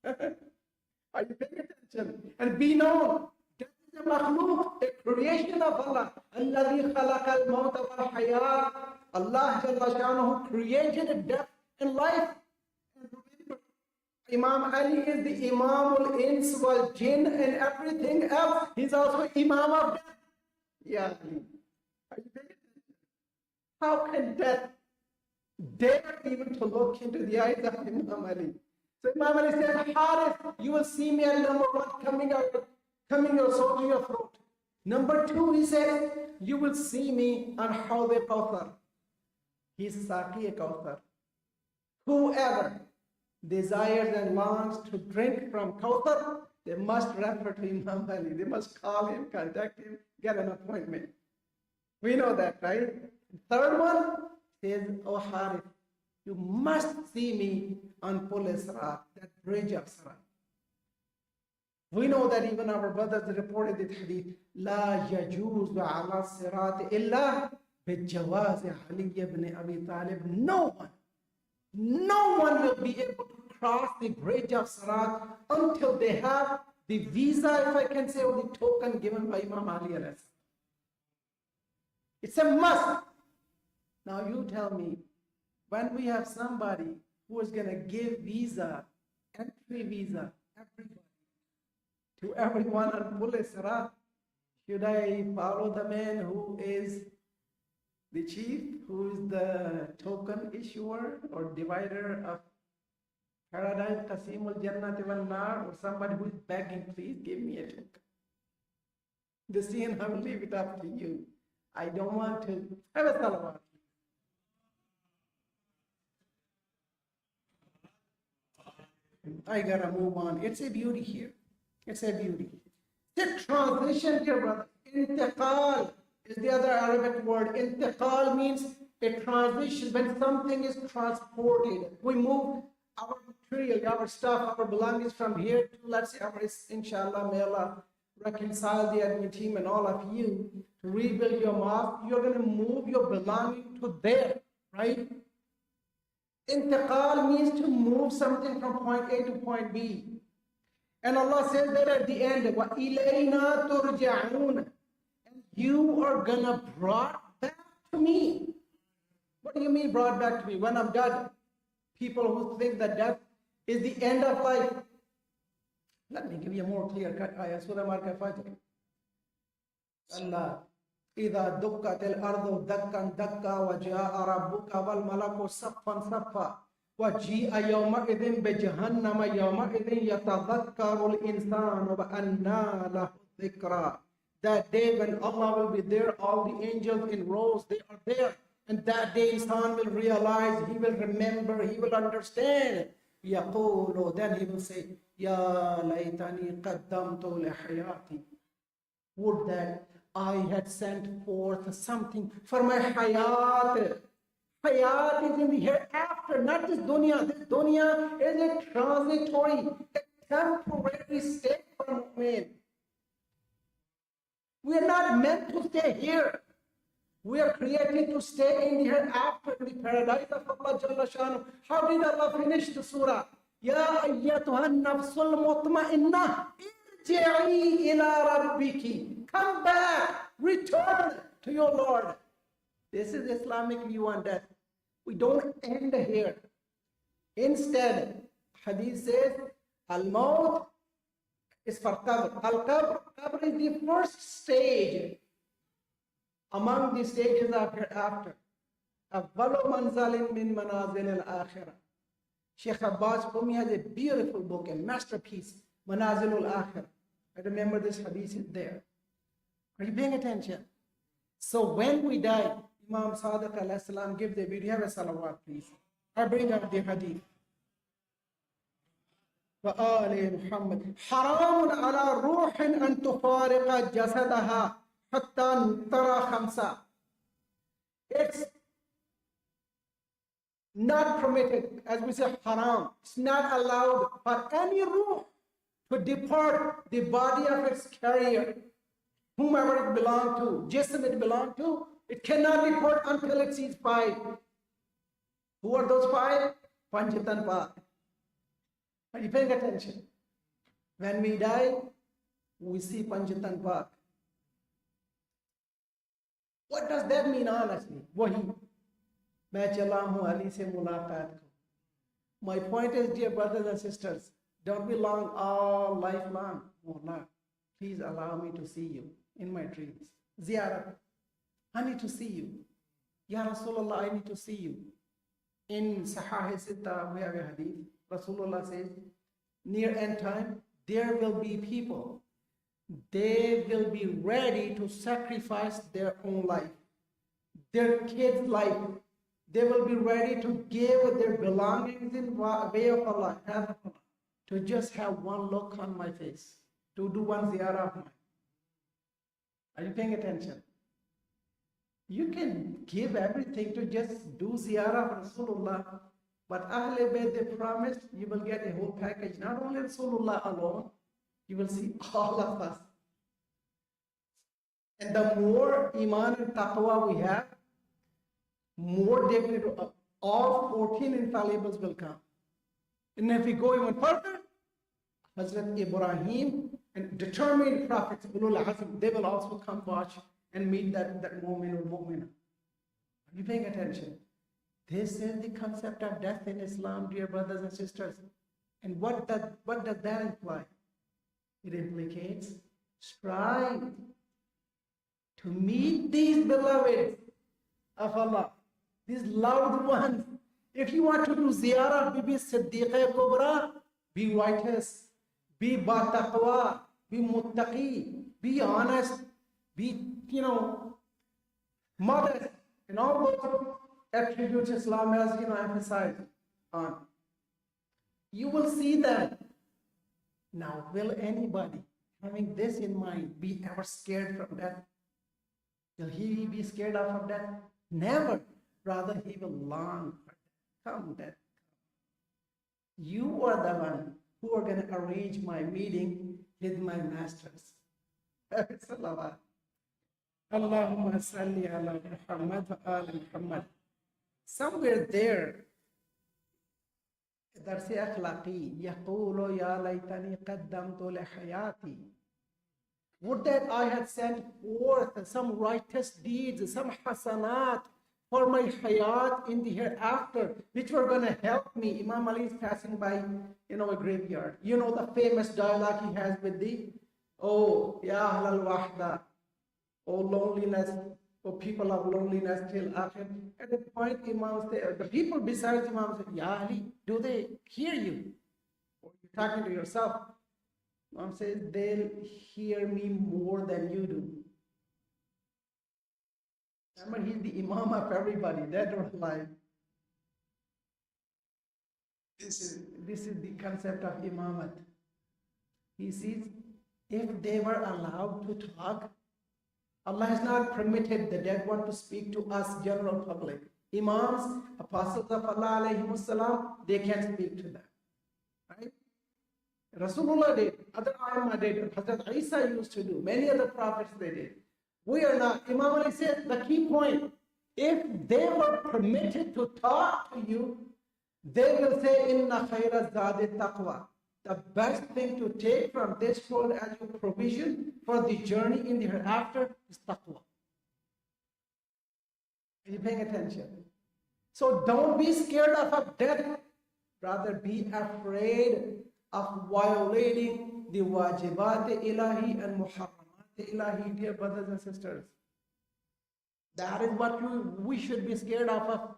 Speaker 3: Are you paying attention? And be known, death is a makhluk, a creation of Allah. Alladhi khalaqa al-mawta wal-hayat. Allah Jalla Shanuhu created death and life. And remember, Imam Ali is the Imam al-Ins wal-Jinn and everything else. He's also Imam of death. Yeah, Ali. Are you paying attention? How can death dare even to look into the eyes of Imam Ali? So Imam Ali says, Harith, you will see me at number one, coming your soul to your throat. Number two, he says, you will see me on Hawd al-Kawthar. He's Saqi al-Kawthar. Whoever desires and longs to drink from Kawthar, they must refer to Imam Ali. They must call him, contact him, get an appointment. We know that, right? Third one says, oh Harith, you must see me on Pul Sirat, that bridge of Sirat. We know that even our brothers reported the hadith, La yajuz ala sirat illa bijawaz Ali ibn Abi Talib. No one will be able to cross the bridge of Sirat until they have the visa, if I can say, or the token given by Imam Ali alayhi. It's a must. Now you tell me, when we have somebody who is going to give visa, entry visa, to everyone on Pul Sirat, should I follow the man who is the chief, who is the token issuer or divider of paradise, Qasimul Jannati wal Nar, or somebody who is begging, please give me a token? The scene, I will leave it up to you. I don't want to have a salawat. I gotta move on. It's a beauty here. It's a beauty. The transition here, brother. Intiqal is the other Arabic word. Intiqal means a transition when something is transported. We move our material, our stuff, our belongings from here to, let's say, inshallah, may Allah reconcile the admin team and all of you to rebuild your mosque. You're going to move your belonging to there, right? Intiqal means to move something from point A to point B. And Allah says that at the end, وَإِلَيْنَا تُرْجَعُونَ, and you are going to brought back to me. What do you mean brought back to me? When I'm dead. People who think that death is the end of life. Let me give you a more clear-cut ayah. Surah Al-Fajr. Allah. إذا دكت الأرض دكا دكا وجاء ربك والملك صفا صفا وجيء يومئذ بجهنم يومئذ يتذكر الإنسان وأنى له الذكرى. That day when Allah will be there, all the angels in rows, they are there. And that day insan will realize, he will remember, he will understand يقول, then he will say, يا ليتني قدمت لحياتي. Would that I had sent forth something for my hayat. Hayat is in the hereafter, not this dunya. This dunya is a transitory, a temporary state for mu'min. We are not meant to stay here. We are created to stay in the hereafter, in the paradise of Allah Jalla Shanu. How did Allah finish the surah? Ya ayyatuhan nafsul mutma'innah, irji'i ila rabbiki. Come back, return to your Lord. This is Islamic view on death. We don't end here. Instead, Hadith says, Al-Maut is for Qabr. Al-Qabr is the first stage among the stages of hereafter. أَوَّلُ مَنْزَلٍ مِّن مَنَازِلِ الْآخِرَةِ. Sheikh Abbas Qumi has a beautiful book, a masterpiece, Manazilul Akhirah. I remember this hadith is there. Are you paying attention? So when we die, Imam Sadiq alayhi salam gives a video. Have a salawat, please. I bring up the hadith. وآل محمد حرام على روح أن تفارق جسدها حتى ترى خمسة. It's not permitted, as we say, haram. It's not allowed for any ruh to depart the body of its carrier, whomever it belonged to, jism it belonged to. It cannot depart until it sees five. Who are those five? Panchatan Pak. Are you paying attention? When we die, we see Panchatan Pak. What does that mean honestly? Wahi. मैं चला हूँ अली से मुलाकात को. My point is, dear brothers and sisters, don't be long all lifelong. Mullah, please allow me to see you in my dreams. Ziyarah, I need to see you. Ya Rasulullah, I need to see you. In Sahih Sitta, we have a hadith. Rasulullah says, near end time, there will be people. They will be ready to sacrifice their own life, their kids' life. They will be ready to give their belongings in way of Allah, to just have one look on my face, to do one ziyarah of mine. Are you paying attention? You can give everything to just do ziyarah of Rasulullah, but Ahle Bayt, they promised you will get a whole package, not only Rasulullah alone, you will see all of us. And the more iman and taqwa we have, more definitely all 14 infallibles will come. And if we go even further, Hazrat Ibrahim and determined prophets, Ulul Azm, they will also come watch and meet that mu'min or mu'minah. Are you paying attention? This is the concept of death in Islam, dear brothers and sisters. And what does that imply? It implicates strive to meet these beloveds of Allah, these loved ones. If you want to do ziyarah, be Siddiqa Kubra, be righteous, be bataqwa, be muttaqi, be honest, be, modest, and all those attributes Islam has, emphasized on. You will see that. Now, will anybody, having this in mind, be ever scared from death? Will he be scared of death? Never. Rather, he will long for death. Come, death. You are the one who are going to arrange my meeting with my masters. Salawat. Allahumma salli ala Muhammad wa ala Muhammad. Somewhere there, درس أخلاقي يقول يا ليتني قدمت لحياتي. Would that I had sent forth some righteous deeds, some hasanat for my hayat in the hereafter, which were going to help me. Imam Ali is passing by, a graveyard. You know the famous dialogue he has with oh, ya ahlal wahda, oh loneliness, oh people of loneliness till akhir. At the point, Imam said, the people besides Imam said, Ya Ali, do they hear you? Or you're talking to yourself. Imam says, they'll hear me more than you do. Remember, he's the Imam of everybody, dead or alive. This is This is the concept of imamat. He sees if they were allowed to talk, Allah has not permitted the dead one to speak to us, general public. Imams, apostles of Allah alayhi salam, they can speak to them. Right? Rasulullah did, other Aimma did, Hazrat Isa used to do, many other prophets they did. We are not. Imam Ali said the key point, if they were permitted to talk to you, they will say, Inna khayra zadi taqwa. The best thing to take from this world as your provision for the journey in the hereafter is taqwa. Are you paying attention? So don't be scared of death. Rather be afraid of violating the wajibat ilahi and muharramat ilahi, dear brothers and sisters. That is what we should be scared of.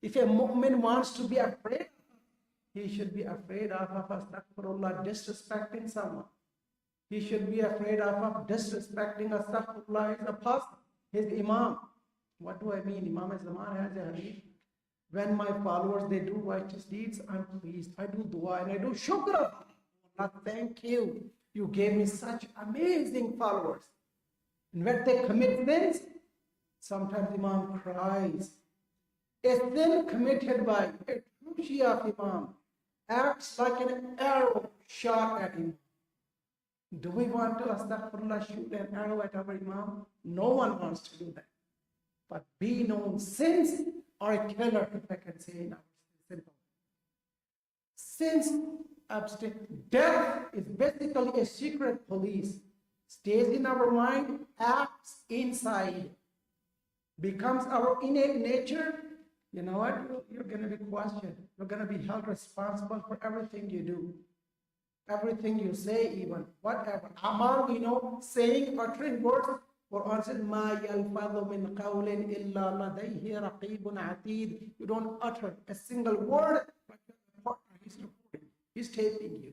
Speaker 3: If a mu'min wants to be afraid, he should be afraid of astaghfirullah, disrespecting someone. He should be afraid of disrespecting astaghfirullah, his apostle, his imam. What do I mean? Imam Zaman has a hadith. When my followers, they do righteous deeds, I'm pleased. I do dua and I do shukr. Allah, thank you. You gave me such amazing followers. And when they commit sins, sometimes Imam cries. A sin committed by a true Shia Imam acts like an arrow shot at him. Do we want to, astaghfirullah, shoot an arrow at our Imam? No one wants to do that. But be known, sins are a killer, if I can say in our simple. Sins abstain. Death is basically a secret police. Stays in our mind, acts inside, becomes our innate nature. You know what? You're going to be questioned. You're going to be held responsible for everything you do, everything you say, even whatever. Amal, we know, saying, uttering words. Quran says, "Ma yalfadhu min qawlin illa ladayhi raqibun atid." You don't utter a single word, but he's recording. He's taping you.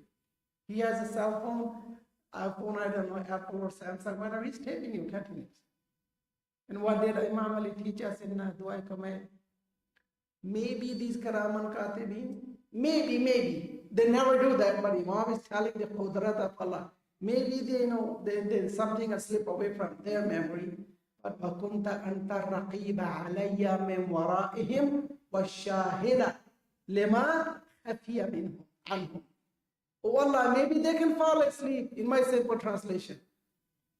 Speaker 3: He has a cell phone, iPhone, I don't know, Apple or Samsung, whatever. He's taping you continuously. And what did Imam Ali teach us in Dua Kamay? Maybe these Karaman Katibin, maybe. They never do that, but Imam is telling the Qudrat of Allah. Maybe they know there's something that slip away from their memory. But وَكُنْتَ أَنْتَ الرَّقِيبَ عَلَيَّ مِنْ وَرَائِهِمْ وَالشَّاهِدَ لِمَا خَفِيَ عَنْهُمْ. Oh Allah, maybe they can fall asleep, in my simple translation.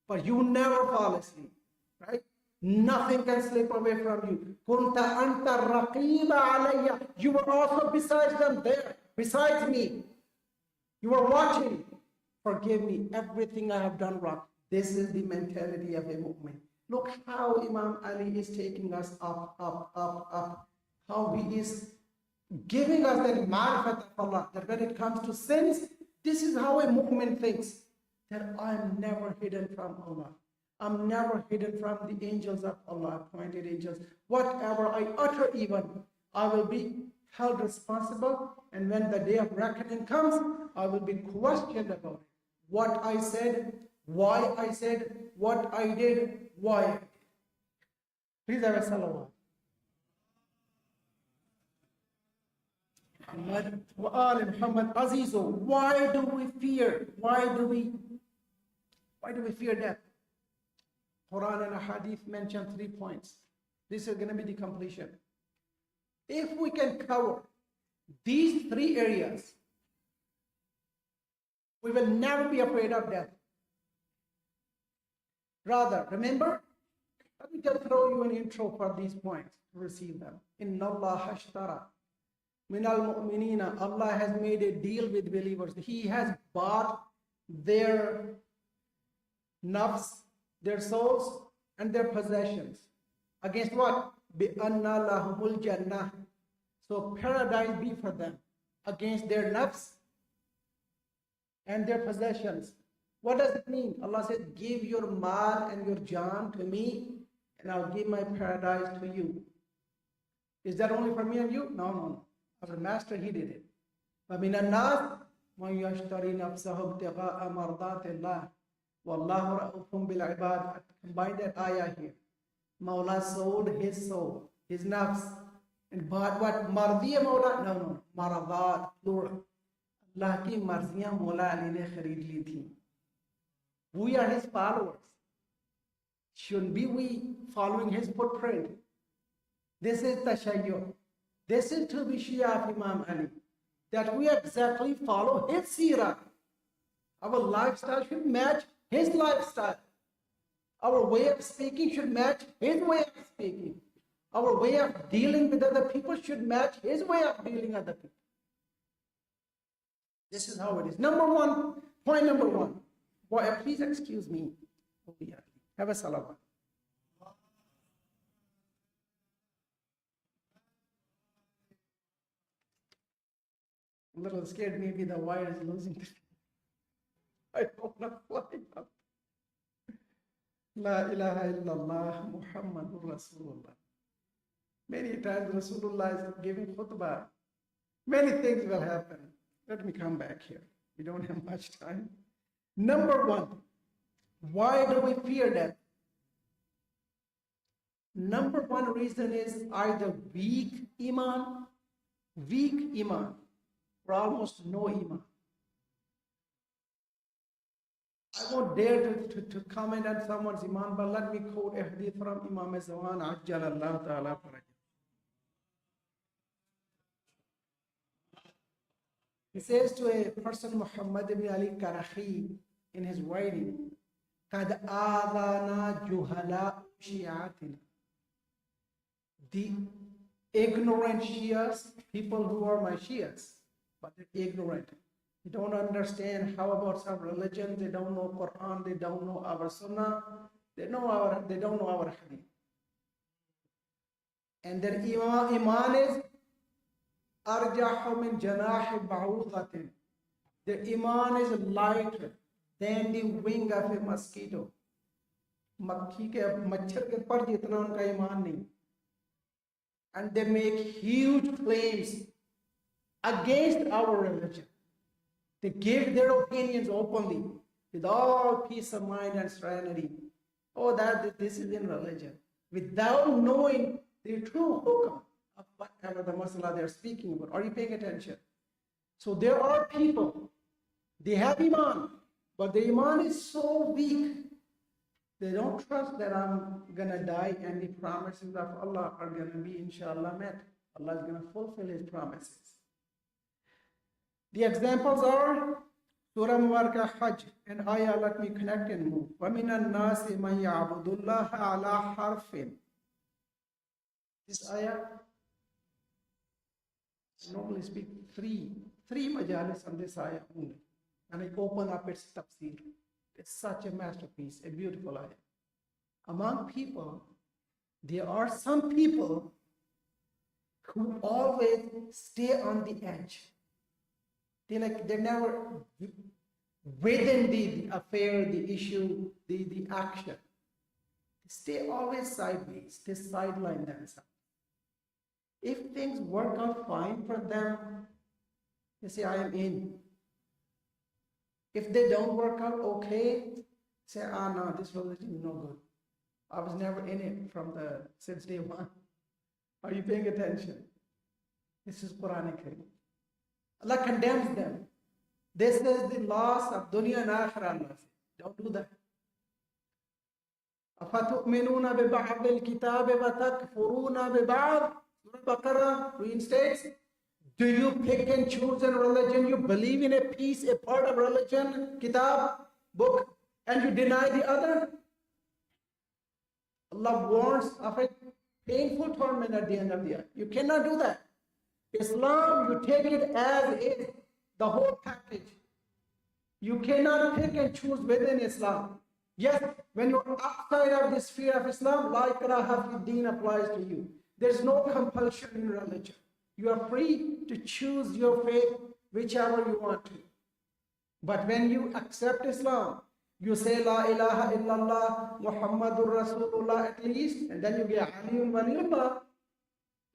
Speaker 3: But you never fall asleep, right? Nothing can slip away from you. كُنْتَ أَنْتَ الرَّقِيبَ عَلَيَّ. You were also besides them there, besides me. You were watching. Forgive me everything I have done wrong. This is the mentality of a mu'min. Look how Imam Ali is taking us up. How he is giving us that ma'rifat of Allah, that when it comes to sins, this is how a mu'min thinks, that I am never hidden from Allah. I'm never hidden from the angels of Allah, appointed angels. Whatever I utter even, I will be held responsible, and when the day of reckoning comes, I will be questioned about it. What I said, why I said, what I did, why I did. Please have a salawat. Muhammad Azizo, why do we fear? Why do we fear death? Quran and Hadith mention 3 points. This is going to be the completion. If we can cover these 3 areas, we will never be afraid of death. Rather, remember, let me just throw you an intro for these points to receive them. Inna Allah hashtara min al-mu'minina. Allah has made a deal with believers. He has bought their nafs, their souls, and their possessions. Against what? Bi-anna lahumul jannah. So paradise be for them. Against their nafs and their possessions. What does it mean? Allah said, give your mal and your jaan to me, and I'll give my paradise to you. Is that only for me and you? No. Our master, he did it. فَمِنَ النَّاسِ مَنْ يَشْتَرِي نَفْسَهُ ابْتِغَاءَ مَرْضَاتِ اللَّهِ وَاللَّهُ رَءُوفٌ بِالْعِبَادِ. Combine that ayah here. Mawla sold his soul, his nafs, and bought what? Mardiya Mawla? No. Maradat, plural. अल्लाह की मर्जियां मौला अली ने खरीद ली थी. We are his followers. Shouldn't be we following his footprint? This is Tashayyu. This is to be Shia of Imam Ali. That we exactly follow his seerah. Our lifestyle should match his lifestyle. Our way of speaking should match his way of speaking. Our way of dealing with other people should match his way of dealing with other people. This is how it is. Point number one. Boy, please excuse me. Have a salawat. I'm a little scared maybe the wire is losing. I don't want to fly up. La ilaha illallah Muhammadur Rasulullah. Many times Rasulullah is giving khutbah. Many things will happen. Let me come back here. We don't have much time. Number one, why do we fear death? Number one reason is either weak iman, or almost no iman. I won't dare to comment on someone's iman, but let me quote a hadith from Imam Zawan Ajjalallahu Ta'ala Farajah. He says to a person, Muhammad ibn Ali Karahi, in his writing, قَدْ آذَانَا جُهَلَاءُ شِيَعَاتِنَا. The ignorant Shias, people who are my Shias, but they're ignorant. They don't understand how about some religion. They don't know Quran. They don't know our Sunnah. They don't know our Hadith. And their iman is arjahu min janahi ba'udatin. Their iman is lighter than the wing of a mosquito. मक्खी के मच्छर के पर जितना उनका ईमान नहीं. And they make huge claims against our religion. They give their opinions openly with all peace of mind and serenity. Oh, that this is in religion, without knowing the true hukam of whatever the masala they're speaking about. Are you paying attention? So there are people, they have iman, but the iman is so weak. They don't trust that I'm gonna die and the promises of Allah are gonna be inshallah met. Allah is gonna fulfill his promises. The examples are Surah Mubarakah Hajj and ayah, let me connect and move. وَمِنَ النَّاسِ مَنْ يَعْبُدُ اللَّهَ عَلَى حَرْفٍ. This ayah, I normally speak three majalis on this ayah only. And I open up its tafsir. It's such a masterpiece, a beautiful ayah. Among people, there are some people who always stay on the edge. They're never within the affair, the issue, the action. They stay always sideways. They sideline themselves. If things work out fine for them, they say, I am in. If they don't work out okay, say, no, this religion is no good. I was never in it since day one. Are you paying attention? This is Quranic. Allah condemns them. This is the loss of dunya and akhirah. Don't do that. أَفَتُؤْمِنُونَ بِبَعْضِ الْكِتَابِ وَتَكْفُرُونَ بِبَعْضِ. Surah Baqarah reinstates. Do you pick and choose a religion? You believe in a piece, a part of religion, kitab, book, and you deny the other? Allah warns of a painful torment at the end of the year. You cannot do that. Islam, you take it as is, the whole package. You cannot pick and choose within Islam. Yes, when you're outside of the sphere of Islam, la ikraha fi deen applies to you. There's no compulsion in religion. You are free to choose your faith whichever you want to. But when you accept Islam, you say La ilaha illallah Muhammadur Rasulullah at least, and then you get Aliyun Waliyullah,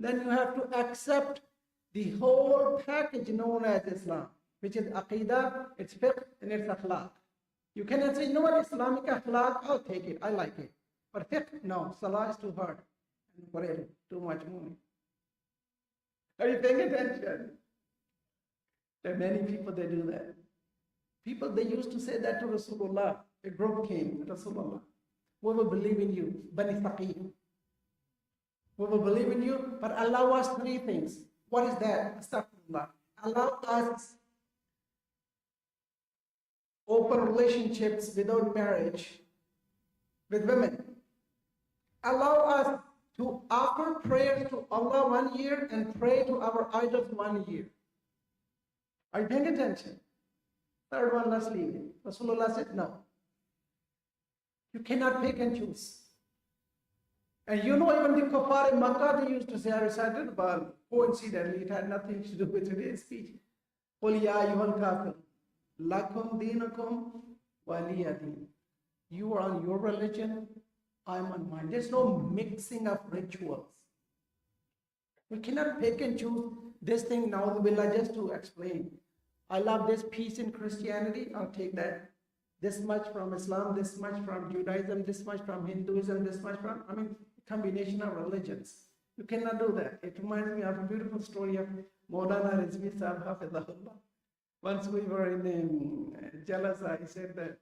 Speaker 3: then you have to accept the whole package known as Islam, which is Aqidah, it's fiqh, and it's akhlaq. You cannot say, you know what, Islamic akhlaq, I'll take it, I like it. But fiqh, no, salah is too hard. And too much money. Are you paying attention? There are many people that do that. People, they used to say that to Rasulullah. A group came, Rasulullah, we will believe in you, Bani Faqih. We will believe in you, but allow us three things. What is that? Astaghfirullah. Allow us open relationships without marriage with women. Allow us to offer prayers to Allah 1 year and pray to our idols 1 year. Are you paying attention? Third one, let's leave it. Rasulullah said, no. You cannot pick and choose. And you know, even the kuffar in Makkah, they used to say, I recited about, coincidentally, it had nothing to do with today's speech. قُلْ يَا أَيُّهَا الْكَافِرُونَ لَكُمْ دِينُكُمْ وَلِيَ دِينِ. You are on your religion, I'm on mine. There's no mixing of rituals. We cannot pick and choose this thing now, just to explain. I love this piece in Christianity, I'll take that. This much from Islam, this much from Judaism, this much from Hinduism, this much from, combination of religions. You cannot do that. It reminds me of a beautiful story of Maulana Rizvi Sahib Hafizahullah. Once we were in Jalasa, he said that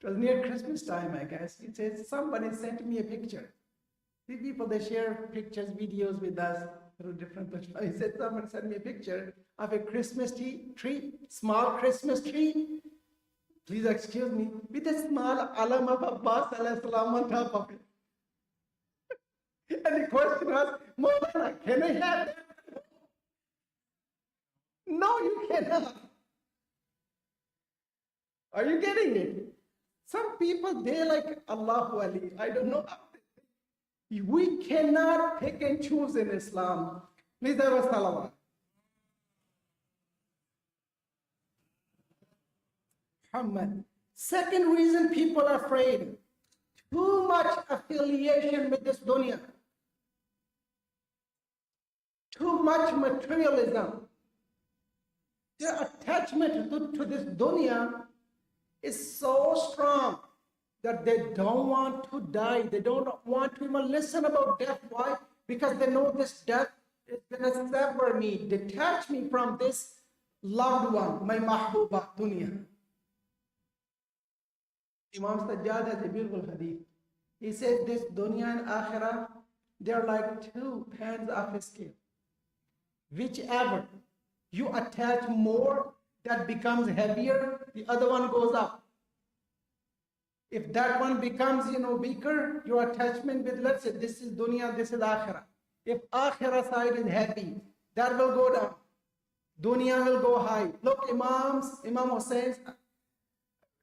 Speaker 3: it was near Christmas time, I guess. He said, somebody sent me a picture. The people, they share pictures, videos with us through different platforms. He said, someone sent me a picture of a Christmas tree, small Christmas tree. Please excuse me, with a small alam of Abbas alayhi salam on top of it. And the question was, Maulana, can I have that? No, you cannot. Are you getting it? Some people, they like Allahu Ali. I don't know. We cannot pick and choose in Islam. Please have a salawat. Muhammad. Second reason people are afraid, too much affiliation with this dunya. Too much materialism. Their attachment to this dunya is so strong that they don't want to die. They don't want to even listen about death. Why? Because they know this death is going to sever me, detach me from this loved one, my mahbuba dunya. Imam Sajjad has a beautiful hadith. He says this dunya and akhirah, they're like two pans of a scale. Whichever you attach more, that becomes heavier, the other one goes up. If that one becomes, weaker, your attachment with, let's say, this is dunya, this is akhirah. If akhirah side is heavy, that will go down. Dunya will go high. Look, Imam Hussein's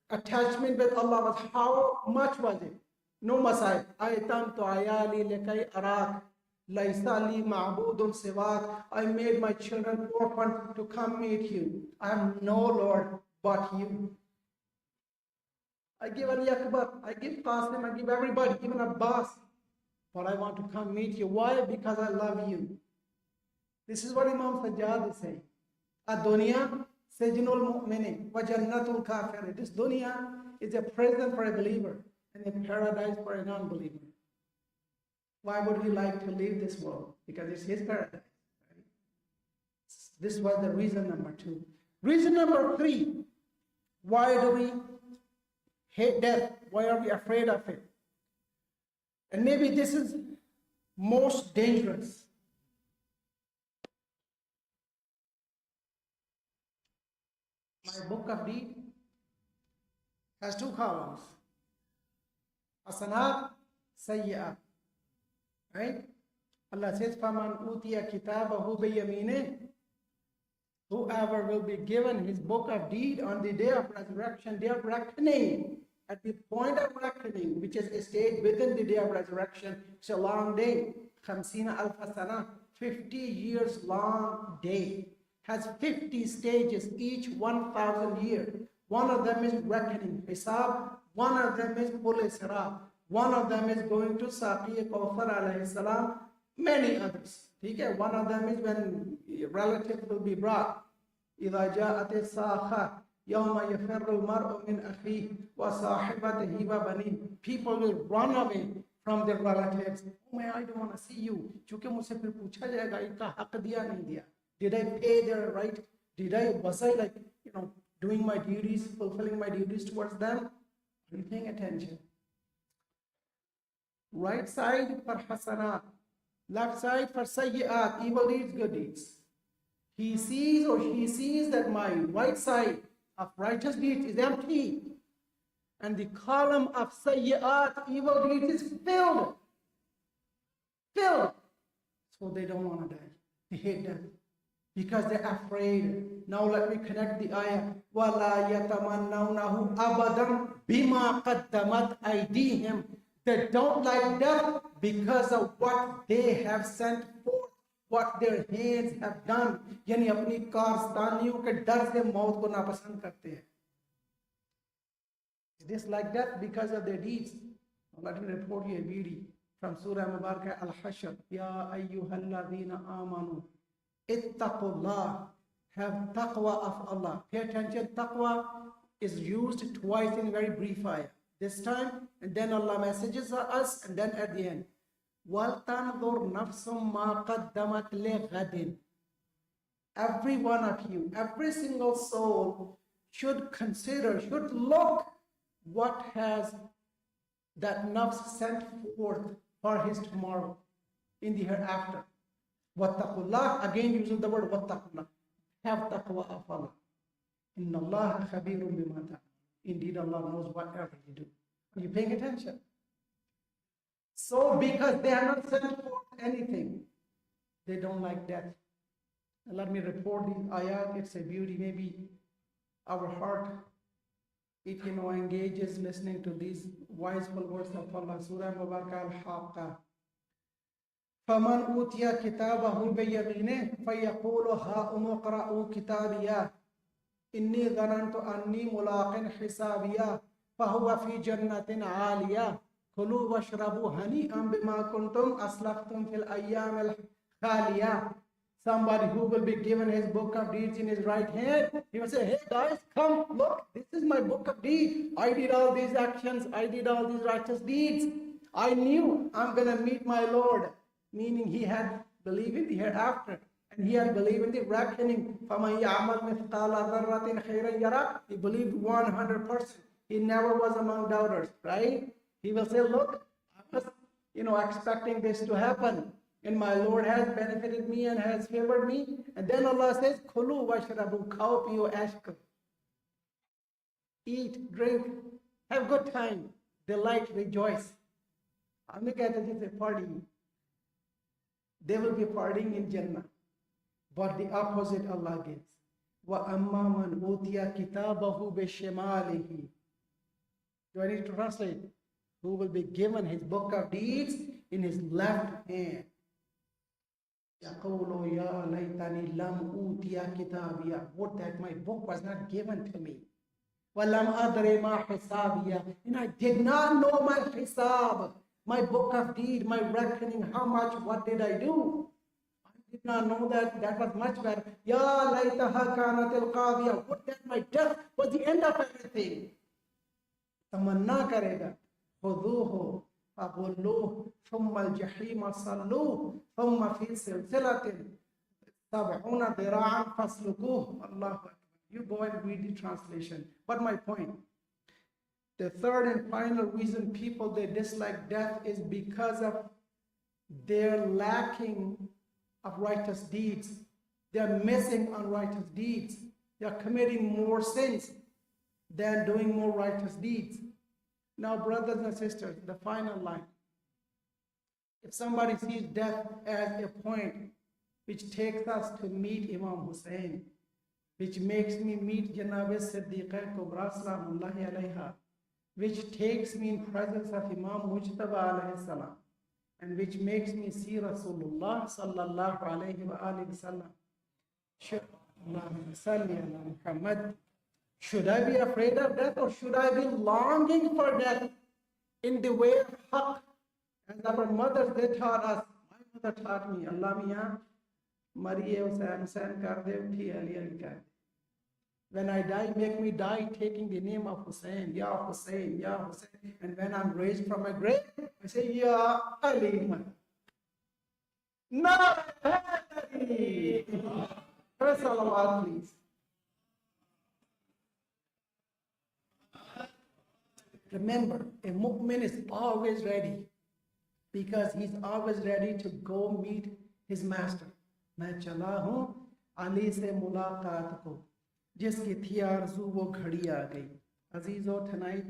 Speaker 3: attachment with Allah was, how much was it? No Masai. Aitam to ayali lekai arak. Laisali ma'budun siwak. I made my children orphans to come meet you. I am no Lord but you. I give Ali Akbar, I give Qasim, I give everybody, even Abbas. But I want to come meet you. Why? Because I love you. This is what Imam Sajjad is saying. Ad-dunya sejnul mu'minin wa jannatul kafir. This dunya is a prison for a believer and a paradise for a non-believer. Why would we like to leave this world? Because it's his paradise. Right? This was the reason number 2. Reason number 3, why do we hate death? Why are we afraid of it? And maybe this is most dangerous. My book of deed has 2 columns. Hasanat, Sayyi'at. Right? Allah says, فَمَنْ أُوتِيَ كِتَابَهُ بِيَمِينِهِ. Whoever will be given his book of deed on the day of resurrection, day of reckoning, at the point of reckoning, which is a stage within the day of resurrection, it's a long day. 50 ألف سنة, 50 years long day. Has 50 stages, each 1,000 years. One of them is reckoning, hisab. One of them is pul isra. One of them is going to Saqi Kawthar alayhi salam. Many others. Okay? One of them is when relatives will be brought. إِذَا جَاءَتِ السَّاخَةُ يَوْمَ يَفِرُّ الْمَرْءُ مِنْ أَخِيهِ وَصَاحِبَتِهِ وَبَنِيهِ. People will run away from their relatives. Oh man, I don't want to see you. क्योंकि मुझसे फिर पूछा जाएगा इनका हक दिया नहीं दिया. Did I pay their right? Was I like, doing my duties, fulfilling my duties towards them? Are you paying attention? Right side for hasanat, left side for sayyi'at, evil deeds, good deeds. He sees or she sees that my right side of righteous deeds is empty, and the column of sayyi'at, evil deeds, is filled. So they don't want to die. They hate death because they're afraid. Now let me connect the ayah. وَلَا يَتَمَنَّوْنَهُ أَبَدًا بِمَا قَدَّمَتْ أَيْدِيهِمْ. They don't like death because of what they have sent forth, what their hands have done. यानी अपनी कारस्तानियों के डर से मौत को नापसंद करते हैं. They dislike death because of their deeds. Now let me report you a beauty from Surah Mubarakah Al-Hashr. Ya ayyuhalladhina amanu ittaqullah. Have taqwa of Allah. Pay attention, taqwa is used twice in very brief ayah. This time, and then Allah messages us, and then at the end. وَلْتَنْظُرْ نَفْسٌ مَا قَدَّمَتْ لِغَدٍ. Every one of you, every single soul should consider, should look what has that nafs sent forth for his tomorrow, in the hereafter. Wattaqullah, again using the word wattaqullah. Have taqwa of Allah. Inna Allah khabirun bima ta'malun. Indeed, Allah knows whatever you do. Are you paying attention? So, because they have not sent forth anything, they don't like death. And let me report these ayat. It's a beauty. Maybe our heart, it engages listening to these wiseful words of Allah. Surah Mubarakah Al-Haqqa. فَمَنْ أُوتِيَ كِتَابَهُ بِيَمِينِهِ فَيَقُولُ هَاؤُمُ اقْرَءُوا كِتَابِيَهْ إِنِّي ظَنَنْتُ أَنِّي مُلَاقٍ حِسَابِيَهْ فَهُوَ فِي جَنَّةٍ عَالِيَةٍ كُلُوا وَاشْرَبُوا هَنِيئًا بِمَا كُنْتُمْ أَسْلَفْتُمْ فِي الْأَيَّامِ الْخَالِيَةِ. Somebody who will be given his book of deeds in his right hand, he will say, hey guys, come, look, this is my book of deeds. I did all these actions, I did all these righteous deeds. I knew I'm going to meet my Lord. Meaning he had believed in the hereafter, and he had believed in the reckoning. فَمَنْ يَعْمَلْ مِثْقَالَ ذَرَّةٍ خَيْرًا يَرَهُ. He believed 100%. He never was among doubters, right? He will say, look, I was, expecting this to happen, and my Lord has benefited me and has favored me. And then Allah says, "Kulu washrabu, khao piyo ash karo." Eat, drink, have good time, delight, rejoice. हमें कहते थे party. They will be partying in Jannah. But the opposite Allah gives. وَأَمَّا مَنْ أُوتِيَ كِتَابَهُ بِشِمَالِهِ. Do I need to translate? Who will be given his book of deeds in his left hand. يَقُولُ يَا لَيْتَنِي لَمْ أُوتِيَ كِتَابِيَهْ. Would that my book was not given to me. وَلَمْ أَدْرِ مَا حِسَابِيَهْ. And I did not know my hisab. My book of deed, my reckoning, how much, what did I do? I did not know that. That was much better. Ya laytaha kanat al-qadiya. Would that my death was the end of everything. Tamanna karega. Khuduhu fagulluhu thumma al-jahima salluhu thumma fi silsilatin sab'una dira'an faslukuhu. Allahu Akbar. You go and read the translation. But my point, the third and final reason people they dislike death is because of their lacking of righteous deeds. They're missing on righteous deeds. They're committing more sins than doing more righteous deeds. Now, brothers and sisters, the final line. If somebody sees death as a point which takes us to meet Imam Hussein, which makes me meet Janab Siddiqa Kubra Salamullahi alayha, which takes me in presence of Imam Mujtaba alayhi salam, and which makes me see Rasulullah sallallahu alayhi wa alihi wasallam. Should I be afraid of death, or should I be longing for death in the way of haqq? As our mothers, they taught us. My mother taught me, Allah miya, Mariye Hussain kar de, uthi Ali Ali kar de. When I die, make me die taking the name of Hussein, Ya Hussein, Ya Hussein. And when I'm raised from my grave, I say, Ya Ali. No, Ali. First salawat, please. Remember, a mu'min is always ready because he's always ready to go meet his master. मैं चला हूँ अली से मुलाकात को, जिसकी थी आरज़ू वो घड़ी आ गई. Azizo, tonight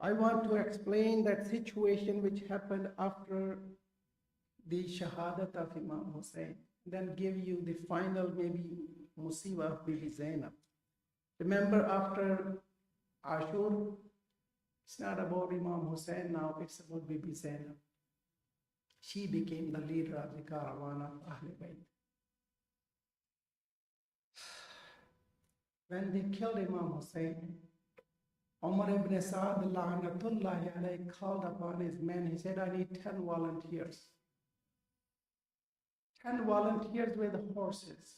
Speaker 3: I want to explain that situation which happened after the Shahadat of Imam Hussein, then give you the final maybe Musiba of Bibi Zainab. Remember, after Ashur, it's not about Imam Hussein now, it's about Bibi Zainab. She became the leader of the caravan of Ahl Bayt. When they killed Imam Hussein, Umar ibn Sa'd la'natullahi alayhi called upon his men. He said, I need 10 volunteers. 10 volunteers with horses.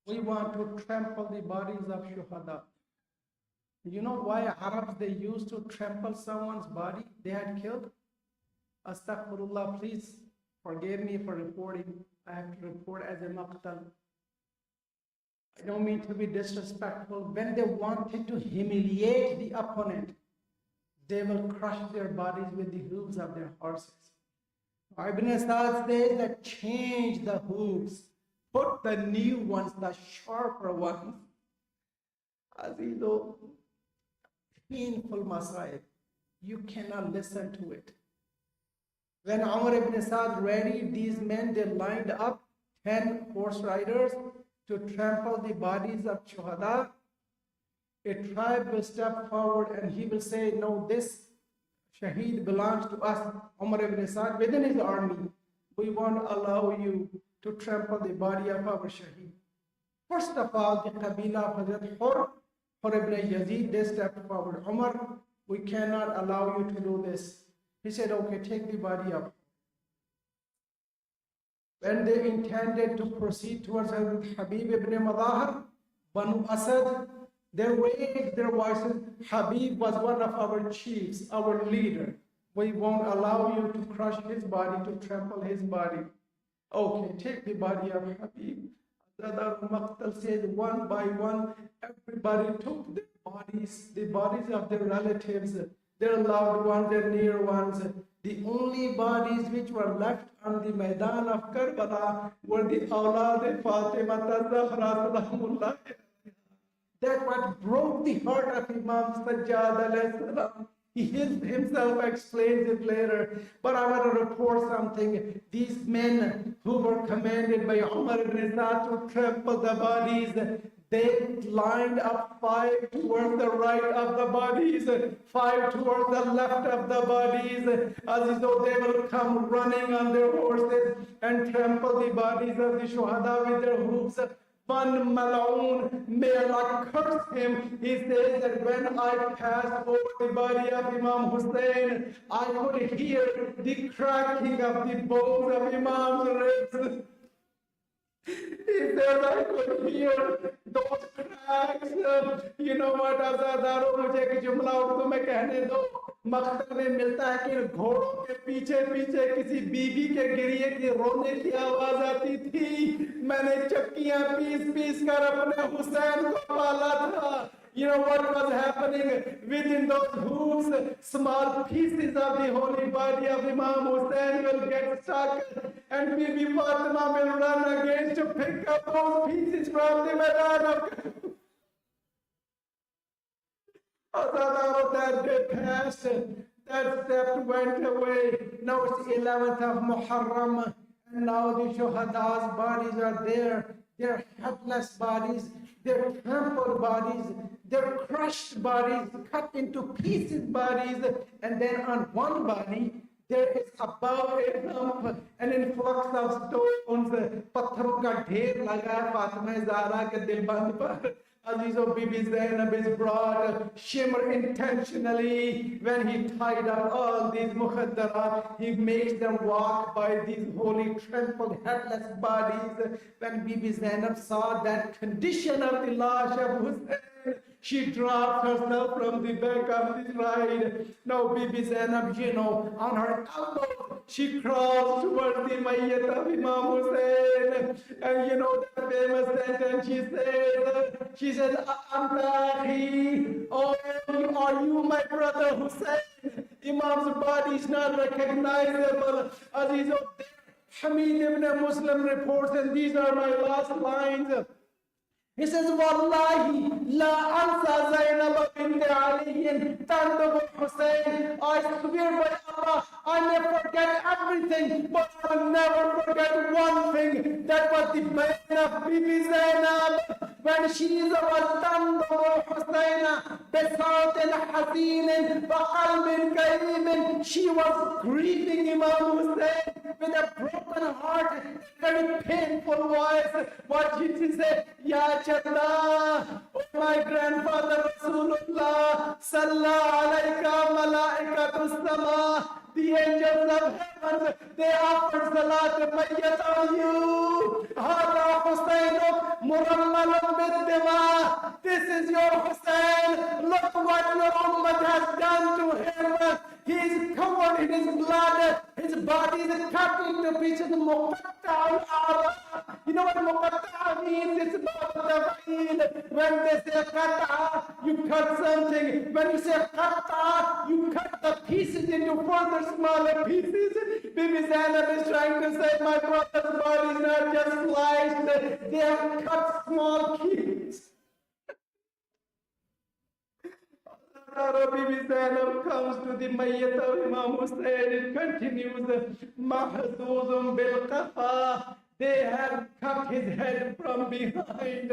Speaker 3: We want to trample the bodies of shuhada. You know why Arabs, they used to trample someone's body they had killed? Astaghfirullah, please forgive me for reporting. I have to report as a maqtal. I don't mean to be disrespectful. When they wanted to humiliate the opponent, they will crush their bodies with the hooves of their horses. Ibn Sa'd says that change the hooves, put the new ones, the sharper ones. Azizo, painful masaib. You cannot listen to it. When Umar ibn Sa'd readied these men, they lined up 10 horse riders to trample the bodies of shuhada. A tribe will step forward and he will say, no, this shaheed belongs to us. Umar ibn Sa'd, within his army, we won't allow you to trample the body of our shaheed. First of all, the Qabila of Hazrat Hur ibn Yazid, they stepped forward. Umar, we cannot allow you to do this. He said, okay, take the body up. When they intended to proceed towards Hazrat Habib ibn Madahar, Banu Asad, they raised their voices. Habib was one of our chiefs, our leader. We won't allow you to crush his body, to trample his body. Okay, take the body of Habib. Hazrat Maqtal says, one by one, everybody took their bodies, the bodies of their relatives, their loved ones, their near ones. The only bodies which were left on the Maidan of Karbala were the Awlad Fatima Zahra Salamullah. That what broke the heart of Imam Sajjad alayhi salam. He himself explains it later. But I want to report something. These men who were commanded by Umar ibn Sa'd to trample the bodies, they lined up 5 towards the right of the bodies, 5 towards the left of the bodies, as though they will come running on their horses and trample the bodies of the shuhada with their hooves. One Malaun, may Allah curse him. He says that when I passed over the body of Imam Hussein, I could hear the cracking of the bones of Imam's ribs. He says I could hear those cracks. You know what, Azadaro, मुझे एक जुमला उर्दू में कहने दो. मकतल में मिलता है कि घोड़ों के पीछे पीछे किसी बीबी के गिरिए की रोने की आवाज आती थी. मैंने चक्कियां पीस पीस कर अपने हुसैन को पाला था. You know what was happening within those hooves? Small pieces of the holy body of Imam Hussein will get stuck, and Bibi Fatima will run again to pick up those pieces from the Maidan of that day passed, that step went away. Now it's 11th of Muharram, and now the Shuhada's bodies are there. They're headless bodies, they're trampled bodies, they're crushed bodies, cut into pieces bodies, and then on one body, there is above a hump, an influx of stones. Patharon ka dher laga hai Fatima Zahra ke dilband par. Azizo, Bibi Zainab is brought, shimmer intentionally. When he tied up all these mukhaddarat, he makes them walk by these holy trampled headless bodies. When Bibi Zainab saw that condition of the lash of Hussein, She dropped herself from the back of the ride. Now Bibi Zainab, on her elbow, she crawls towards the mayyat of Imam Hussein. And that famous sentence she said, Anta akhi, oh, are you my brother Hussein? Imam's body is not recognizable. Aziz Hamid ibn Muslim reports, and these are my last lines. He says, Wallahi, la ansa Zainab bint Ali tandab Hussein. I swear by Allah, I may forget everything, but I will never forget one thing. That was the pain of Bibi Zainab when she was tandab Hussein besought haseen baqalbin kareem. She was grieving Imam Hussein with a broken heart, very painful voice. What did she say? Ya Challa, oh my grandfather Rasulullah, Salla alayka malaikatus sama. The angels of heaven, they offered salat mayyat on you. Hada Husaynuk murammalun bid-dima. This is your Hussein. Look what your ummah has done to him. He is covered in his blood. His body is cut into pieces. You know what muqatta means? It's about the feel. When they say qata, you cut something. When you say qata, you cut the pieces into further smaller pieces. Bibi Zainab is trying to say, my brother's body is not just sliced. They have cut small pieces. Bibi Zainab comes to the mayyat of Imam Hussein. It continues, Mahzuzum bil qafa. They have cut his head from behind.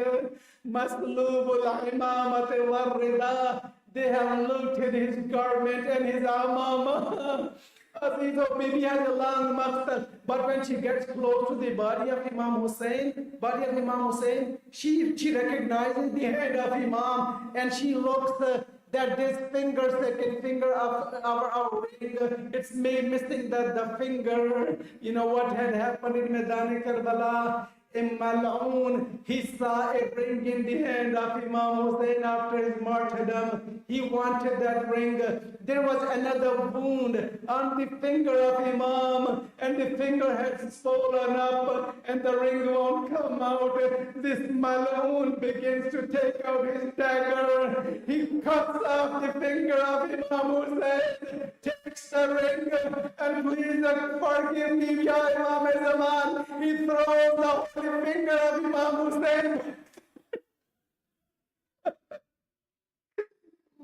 Speaker 3: Maslubul imamat wal rida. They have looted his garment and his amama. So Bibi has a long maqsad, but when she gets close to the body of Imam Hussein, she recognizes the head of Imam, and she looks that this finger, second finger of our ring, it's missing the finger. You know what had happened in Medan Karbala? Mal'oon, he saw a ring in the hand of Imam Hussein after his martyrdom. He wanted that ring. There was another wound on the finger of Imam, and the finger had swollen up, and the ring won't come out. This Mal'oon begins to take out his dagger. He cuts off the finger of Imam Hussein, takes the ring, and please forgive me, Ya Imam Zaman. He throws the holy finger of Imam Hussein.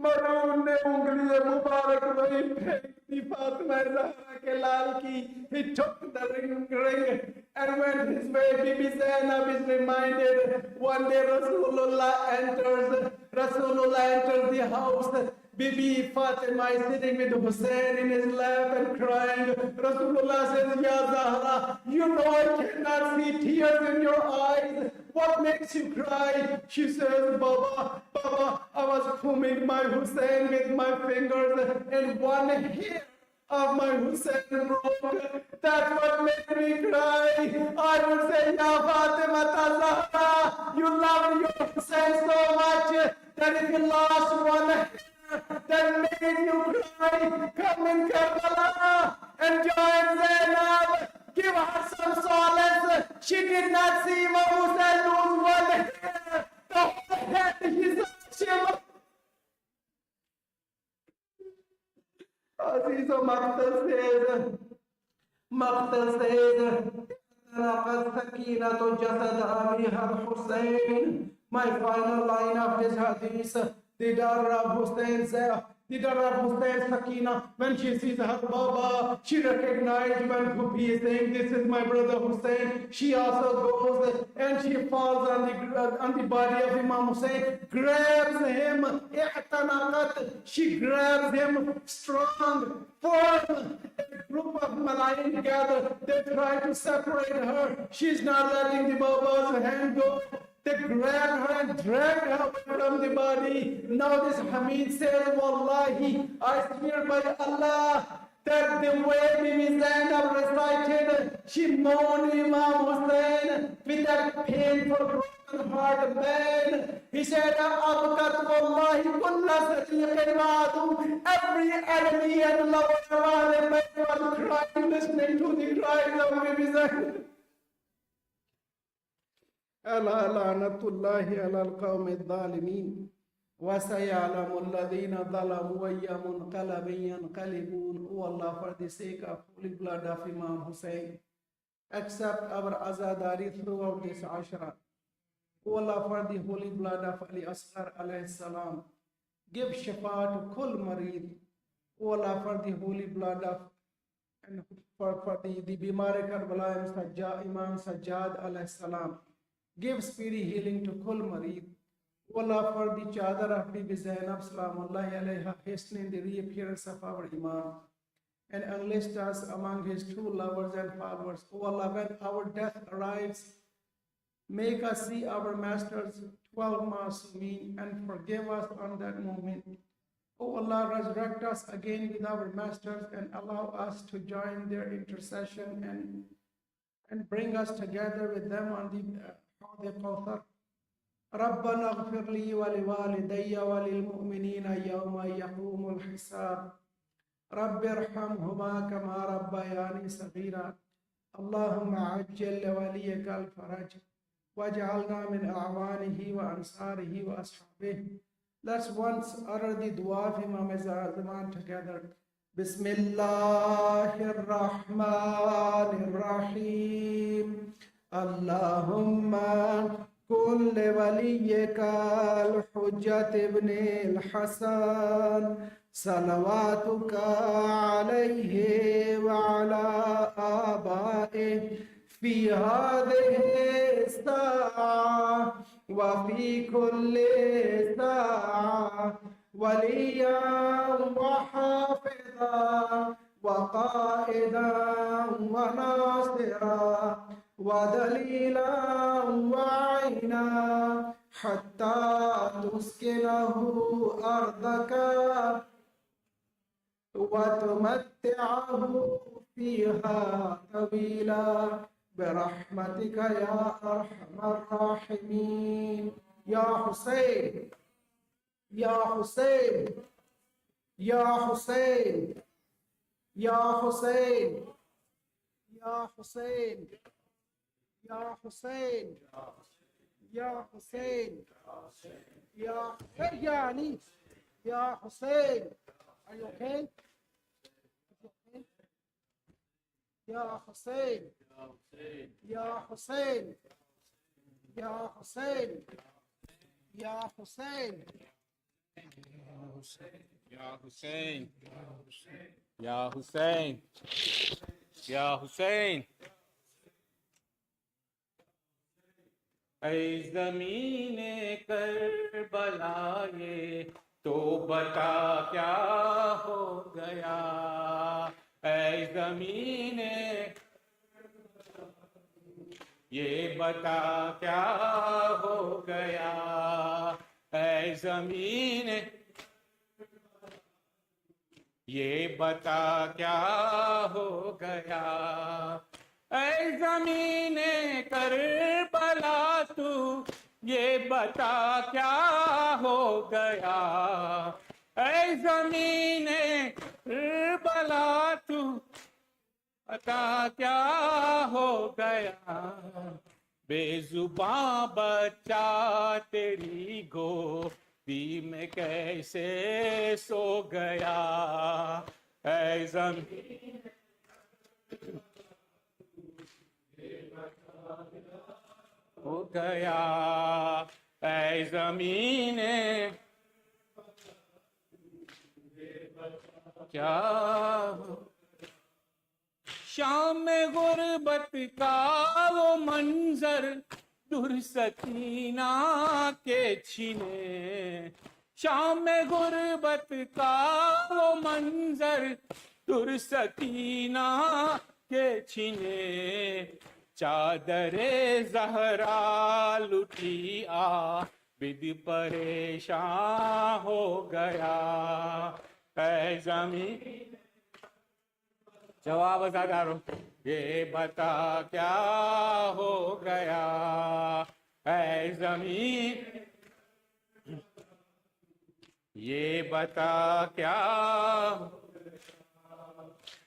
Speaker 3: Maroon ne ungli mubarak wahi fenkti Fatima Zahra ke lal ki. He took the ring and went his way. Bibi Zainab is reminded one day Rasulullah enters the house. Bibi Fatima is sitting with Hussein in his lap and crying. Rasulullah says, Ya Zahra, you know I cannot see tears in your eyes. What makes you cry? She says, Baba, I was combing my Hussein with my fingers, and one hair of my Hussein broke. That's what made me cry. I would say, Ya Fatima Zahra, you love your Hussein so much that if you lost one hair that made you cry, come in Karbala and join Zainab. Give her some solace. She did not see Imam Hussein lose one hair. The whole head is shiver. Aziz Maqtal says, تناقض سكينة جسد أبيها الحسين. My final line of this hadith. The daughter of Hussein, Sakina, when she sees her Baba, she recognizes when Pupi is saying, this is my brother Hussein. She also goes and she falls on the body of Imam Hussein, grabs him, she grabs him strong, firm. A group of Malayan gather, they try to separate her. She's not letting the Baba's hand go. They grabbed her and dragged her away from the body. Now this Hamid says, Wallahi, I swear by Allah that the way Bibi Zainab recited, she mourned Imam Hussein. with that painful, broken heart man. He said, "Abkat wallahi kulla sadiqin ma'adu." Every enemy and lover around him was crying, listening to the cries of Mimizan. ألا لعنة الله على القوم الظالمين وسيعلم الذين ظلموا أي منقلب ينقلبون. O Allah, for the sake of holy blood of Imam Hussein, accept our azadari throughout this ashra. O Allah, for the holy blood of Ali Asghar alayhi salam, give shifa to kull marid. O Allah, for the holy blood of and for the Bimar Karbala Imam Sajjad alayhi salam, give speedy healing to kull marid. O Allah, for the Chadar of Bibi Zainab salamullahi alayha, hastening the reappearance of our Imam and enlist us among his true lovers and followers. O Allah, when our death arrives, make us see our Master's 12 Masumeen and forgive us on that moment. O Allah, resurrect us again with our Masters and allow us to join their intercession and bring us together with them on the Kawthar. ربنا اغفر لي ولوالدي وللمؤمنين يوم يقوم الحساب رب ارحمهما كما ربياني صغيرا اللهم عجل لوليك الفرج واجعلنا من أعوانه وأنصاره وأصحابه. Let's once utter the dua of Imam Zaman together. بسم الله الرحمن الرحيم اللهم كل وليك الحجة ابن الحسن صلواتك عليه وعلى آبائه في هذه الساعة وفي كل ساعة وليا وحافظا وقائدا وناصرا ودليلا وعينا حتى تسكنه أرضك وتمتعه فيها طويلا برحمتك يا أرحم الراحمين. يا حسين يا حسين يا حسين يا حسين يا حسين يا حسين يا حسين يا يعني يا حسين. Are you okay? يا حسين يا حسين يا حسين يا حسين
Speaker 4: Ya Hussein, Ya Hussein, Ya Hussein. اے زمین کربلا یہ تو بتا کیا ہو گیا. اے زمین یہ بتا کیا ہو گیا. اے زمین یہ بتا کیا ہو گیا. اے زمین کربلا تو یہ بتا کیا ہو گیا. اے زمین کربلا تو بتا کیا ہو گیا. بے زباں بچہ تیری گودی میں کیسے سو گیا. اے زمین ہو گیا. اے زمین کیا شام میں غربت کا وہ منظر در سکینہ کے چھینے. شام میں غربت کا وہ منظر در سکینہ کے چھینے. چادر زہرا لٹی عابد پریشان ہو گیا. اے زمین جواب ازادارو یہ بتا کیا ہو گیا اے زمین یہ بتا کیا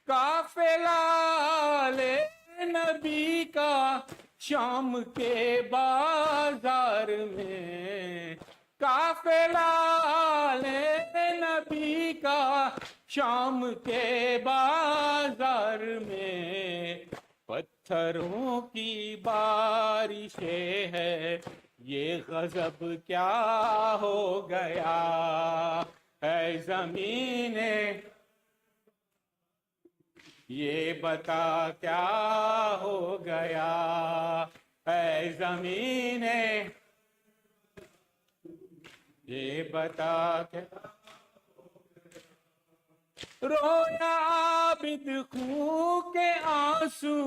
Speaker 4: قافلہ لے نبی کا شام کے بازار میں قافلہ لے نبی کا شام کے بازار میں پتھروں کی بارشیں ہے یہ غضب کیا ہو گیا اے زمین یہ بتا کیا ہو گیا اے زمین یہ بتا کیا رویا عابد خون کے آنسو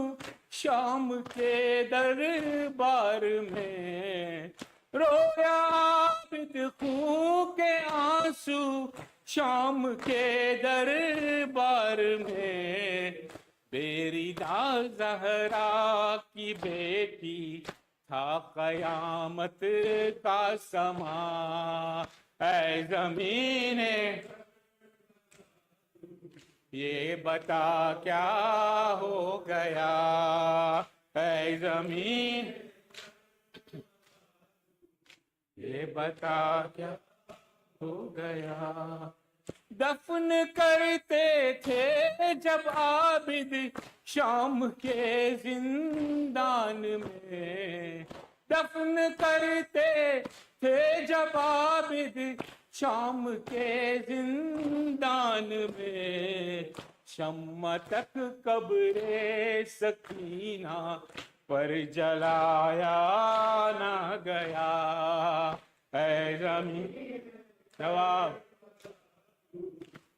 Speaker 4: شام کے دربار میں رویا عابد خون کے آنسو شام کے دربار میں بیریدا زہرا کی بیٹی تھا قیامت کا سما اے زمین یہ بتا کیا ہو گیا اے زمین یہ بتا کیا ہو گیا دفن کرتے تھے جب عابد شام کے زندان میں دفن کرتے تھے جب عابد شام کے زندان میں شمع تک قبر سکینہ پر جلایا نہ گیا اے زمین جواب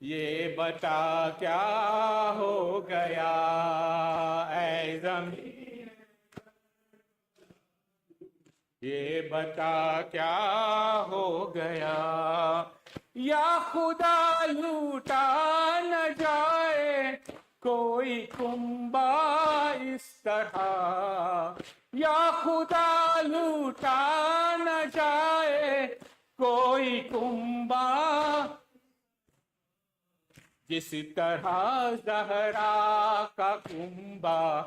Speaker 4: یہ بتا کیا ہو گیا اے زمین یہ بتا کیا ہو گیا یا خدا لوٹا نہ جائے کوئی کنبہ اس طرح یا خدا لوٹا نہ جائے کوئی کنبہ جس طرح زہرا کا کنبہ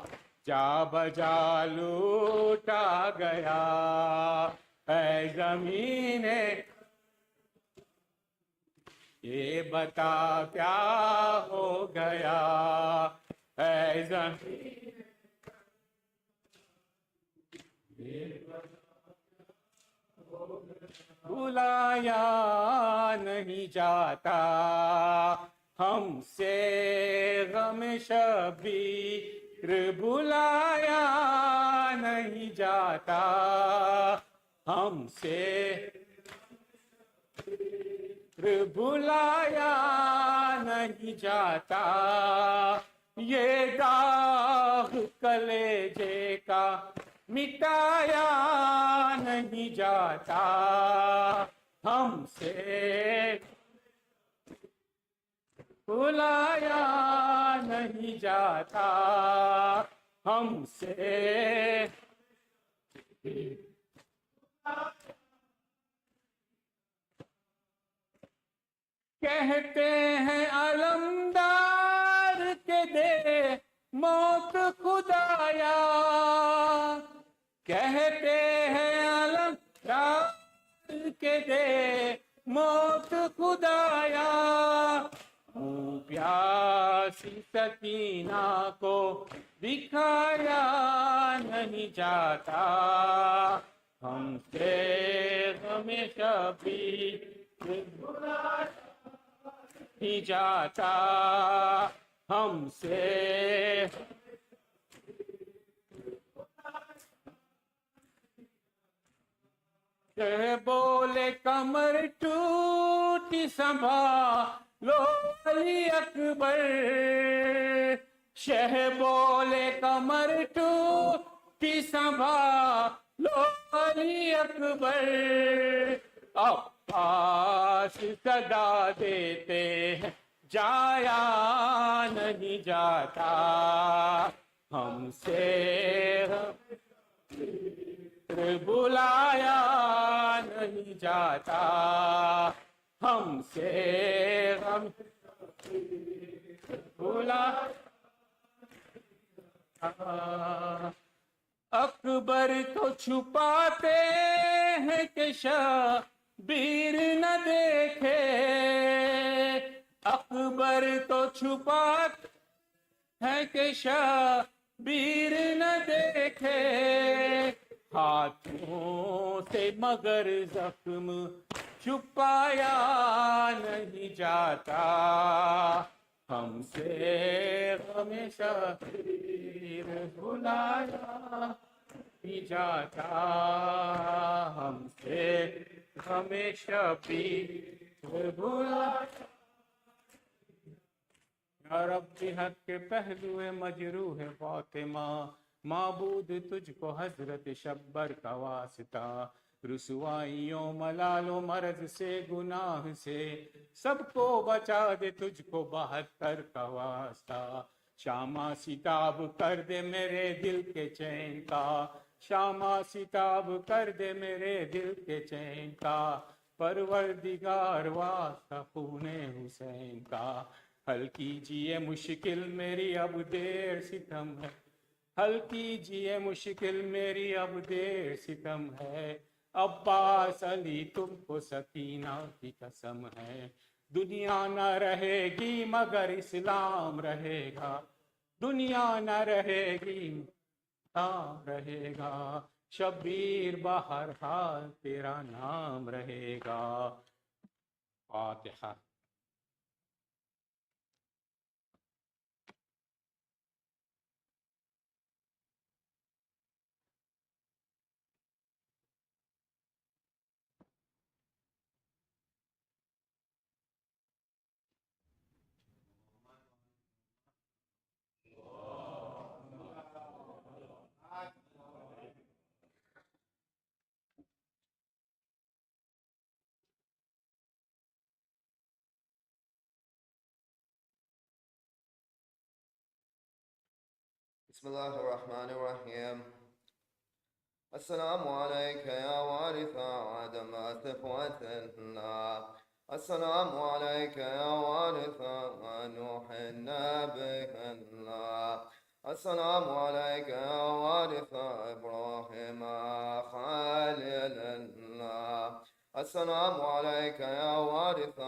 Speaker 4: جا بجا لوٹا گیا اے زمین یہ بتا کیا ہو گیا اے زمین بلایا نہیں جاتا ہم سے غم شبیر بلایا نہیں جاتا ہم سے بلایا نہیں جاتا یہ داغ کلیجے کا مٹایا نہیں جاتا ہم سے بلایا نہیں جاتا ہم سے کہتے ہیں علمدار کے دے موت خدایا کہتے ہیں علمدار کے دے موت خدایا پیاسی سکینہ کو دکھایا نہیں جاتا ہم سے ہمیشہ بھی نہیں جاتا ہم سے کہ بولے کمر ٹوٹی سنبھالو علی اکبر شہ بولے کمر ٹوٹی سنبھالو علی اکبر عباس صدا دیتے ہیں जाया नहीं जाता हमसे बुलाया नहीं जाता हमसे हम बुला अकबर तो छुपाते हैं कि शबीर न देखे अकबर तो छुपाते हैं कि शबीर न देखे हाथों से मगर जख्म छुपाया नहीं जाता हमसे हमेशा पीर बुलाया नहीं जाता हमसे हमेशा पीर बुलाया या रब्बी हक के पहलुए मजरूह है फातिमा माबूद तुझको हजरत शब्बर का वास्ता रुसवाइयों मलालो मर्ज से गुनाह से सबको बचा दे तुझको 72 का वास्ता शामा सिताब कर दे मेरे दिल के चैन का शामा सिताब कर दे मेरे दिल के चैन का परवरदिगार वास्ता खूने हुसैन का हल कीजिए मुश्किल मेरी अब देर सितम है हल कीजिए मुश्किल मेरी अब देर सितम है अब्बास अली तुमको सकीना की कसम है दुनिया न रहेगी मगर इस्लाम रहेगा दुनिया न रहेगी रहेगा शबीर बाहर हाल तेरा नाम रहेगा फातिहा
Speaker 5: بسم الله الرحمن الرحيم السلام عليك يا وارث آدم صفوة الله السلام عليك يا وارث نوح النبي الله السلام عليك يا وارث إبراهيم خليل الله السلام عليك يا وارث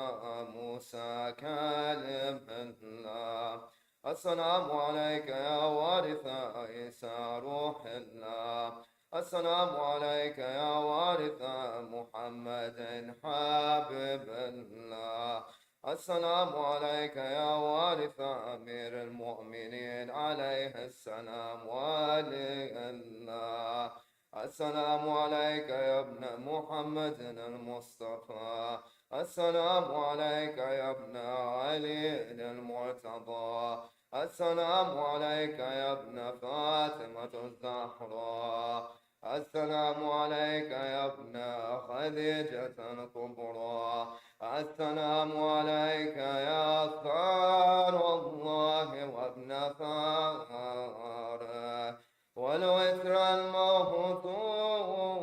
Speaker 5: موسى كلم الله السلام عليك يا وارث عيسى روح الله السلام عليك يا وارث محمد حبيب الله السلام عليك يا وارث أمير المؤمنين عليه السلام ولي الله السلام عليك يا ابن محمد المصطفى السلام عليك يا ابن علي المرتضى السلام عليك يا ابن فاطمة الزهراء السلام عليك يا ابن خديجة الكبرى السلام عليك يا ثار الله وابن ثاره والوتر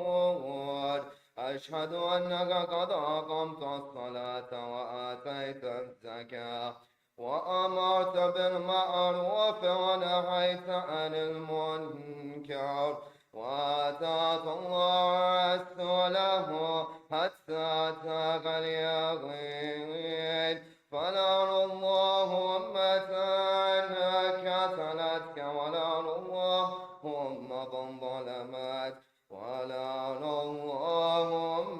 Speaker 5: الموثور أشهد أنك قد أقمت الصلاة وآتيت الزكاة وأمرت بالمعروف ونهيت عن المنكر وآتاك الله رسوله حتى أتاك اليقين فلا اللهم كسلتك ولا اللهم ظلمت ولا اللهم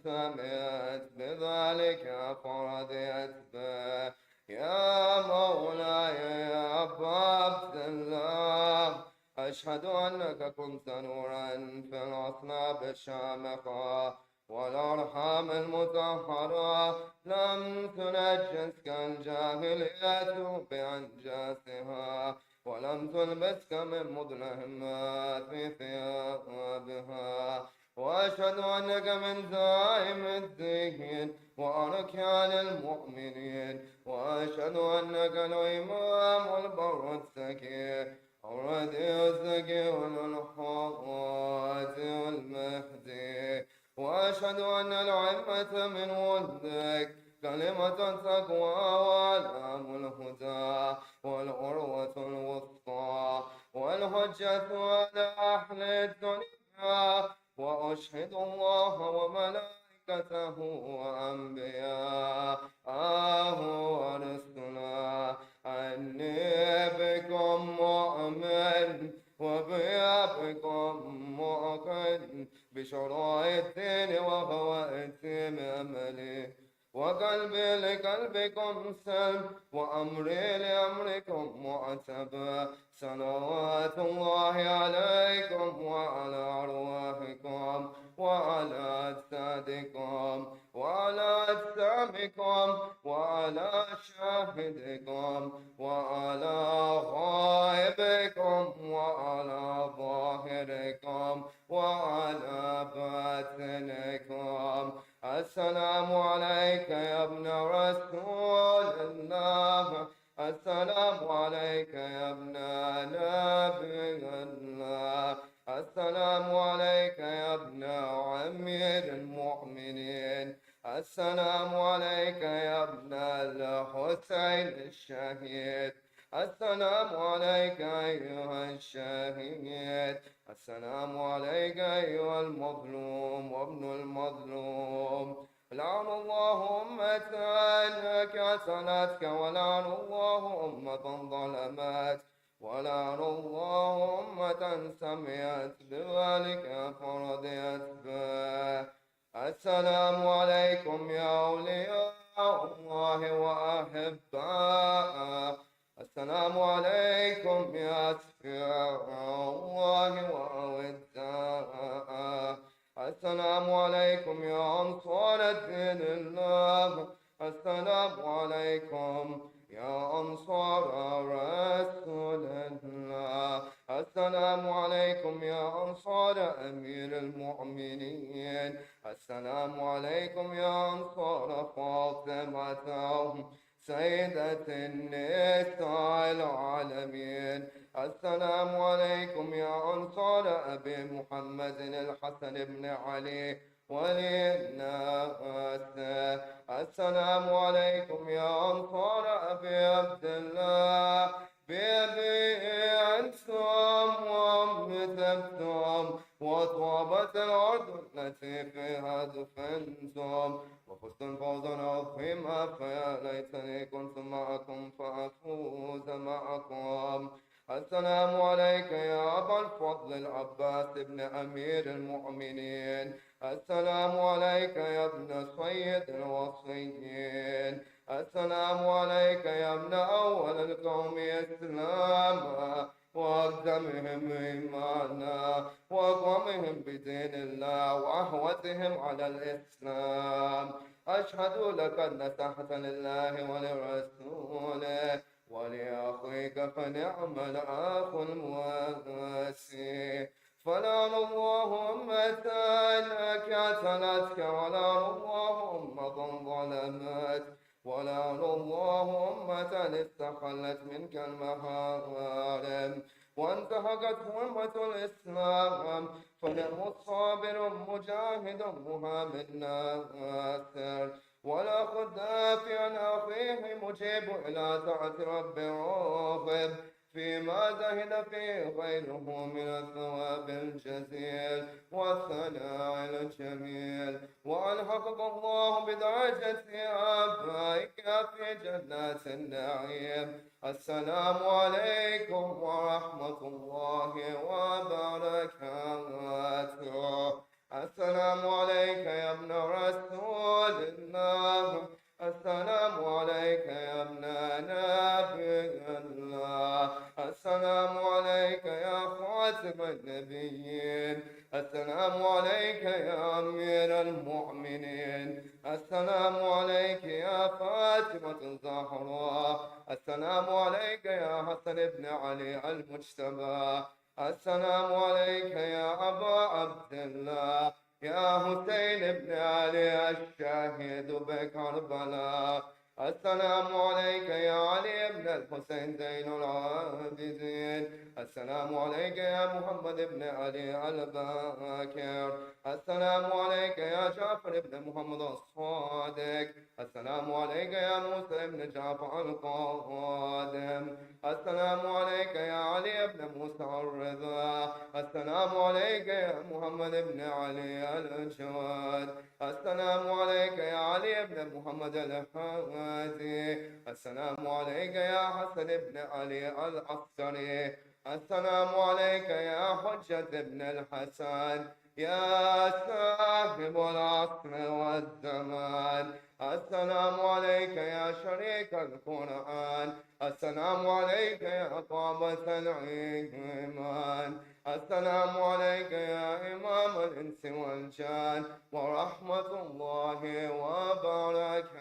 Speaker 5: سمعت بذلك فرضيت به يا مولاي يا أبا عبد الله أشهد أنك كنت نورا في الأصناب الشامخة والأرحام المطهرة لم تنجسك الجاهلية بأنجاسها ولم تلبسك من مظلمات في ثيابها وأشهد أنك من زعيم الدين وأركان المؤمنين، وأشهد أنك الإمام البر الزكي الردي الزكي الحاج المهدي، وأشهد أن العمة من ولدك كلمة التقوى وأعلام الهدى والعروة الوثقى والحجة على أهل الدنيا، وأشهد الله وملائكته وأنبياءه ورسله أني بكم مؤمن وبيابكم مؤمن بشرائع الدين وهو إتم أملي، وقلبي لقلبكم سلم وأمري لأمركم معتبى. صلوات الله عليكم وعلى أرواحكم وعلى أجسادكم وعلى أجسامكم وعلى شاهدكم وعلى غائبكم وعلى ظاهركم وعلى باطنكم. السلام عليك يا ابن رسول الله، السلام عليك يا ابن نبي الله، السلام عليك يا ابن أمير المؤمنين، السلام عليك يا ابن الحسين الشهيد، السلام عليك أيها الشهيد، السلام عليك أيها المظلوم وابن المظلوم. لعن الله أمة كسلتك، ولعن الله أمة ظلمت، ولعن الله أمة سمعت بذلك فرضيت به. السلام عليكم يا أولياء الله وأحباءه، السلام عليكم يا أسفياء الله وأوداءه، السلام عليكم يا أنصار الدين الله، السلام عليكم يا أنصار رسول الله، السلام عليكم يا أنصار أمير المؤمنين، السلام عليكم يا أنصار فاطمة سيدة النساء العالمين، السلام عليكم يا أنصار أبي محمد الحسن بن علي ولي الناس، السلام عليكم يا أنصار أبي عبد الله بأبي أنتم وأمتم وطابت الأرض التي فيها دفنتم وفزتم فوزا عظيما، فيا ليتني كنت معكم فأفوز معكم. السلام عليك يا أبا الفضل العباس بن أمير المؤمنين، السلام عليك يا ابن سيد الوصيين، السلام عليك يا ابن أول القوم إسلاما وأقدمهم إيمانا وأقومهم بدين الله وأهوتهم على الإسلام. أشهد لك النصيحة لله ولرسوله ولأخيك فنعم الأخ المواسي. فلعن الله أمة كسلتك، ولعن الله أمة ظلمت، ولعن الله أمة استحلت منك المحارم وانتهكت حرمة الإسلام. فنعم الصابر المجاهد مهاب ناصر، ولا خداف عن أخيه مجيب إلى طاعة رب راغب فيما زهد فيه غيره من الثواب الجزيل والثناء الجميل. وألحقك الله بدرجة آبائك في جنات النعيم. السلام عليكم ورحمة الله وبركاته. السلام عليك يا ابن رسول الله، السلام عليك يا ابن نبي الله، السلام عليك يا خاتم النبيين، السلام عليك يا أمير المؤمنين، السلام عليك يا فاطمة الزهراء، السلام عليك يا حسن بن علي المجتبى، السلام عليك يا أبا عبد الله، يا حسين بن علي الشاهد بكربلاء. السلام عليك يا علي بن الحسين زين العابدين. السلام عليك يا محمد بن علي الباكر. السلام عليك يا جعفر بن محمد الصادق. السلام عليك يا موسى بن جعفر القادم. السلام عليك يا علي بن موسى الرضا. السلام عليك يا محمد بن علي الجواد. السلام عليك يا علي بن محمد الحازي. السلام عليك يا حسن بن علي العسكري. السلام عليك يا حجة بن الحسن يا صاحب العصر والزمان. السلام عليك يا شريك القرآن. السلام عليك يا طابة الإيمان. السلام عليك يا إمام الإنس والجان ورحمة الله وبركاته.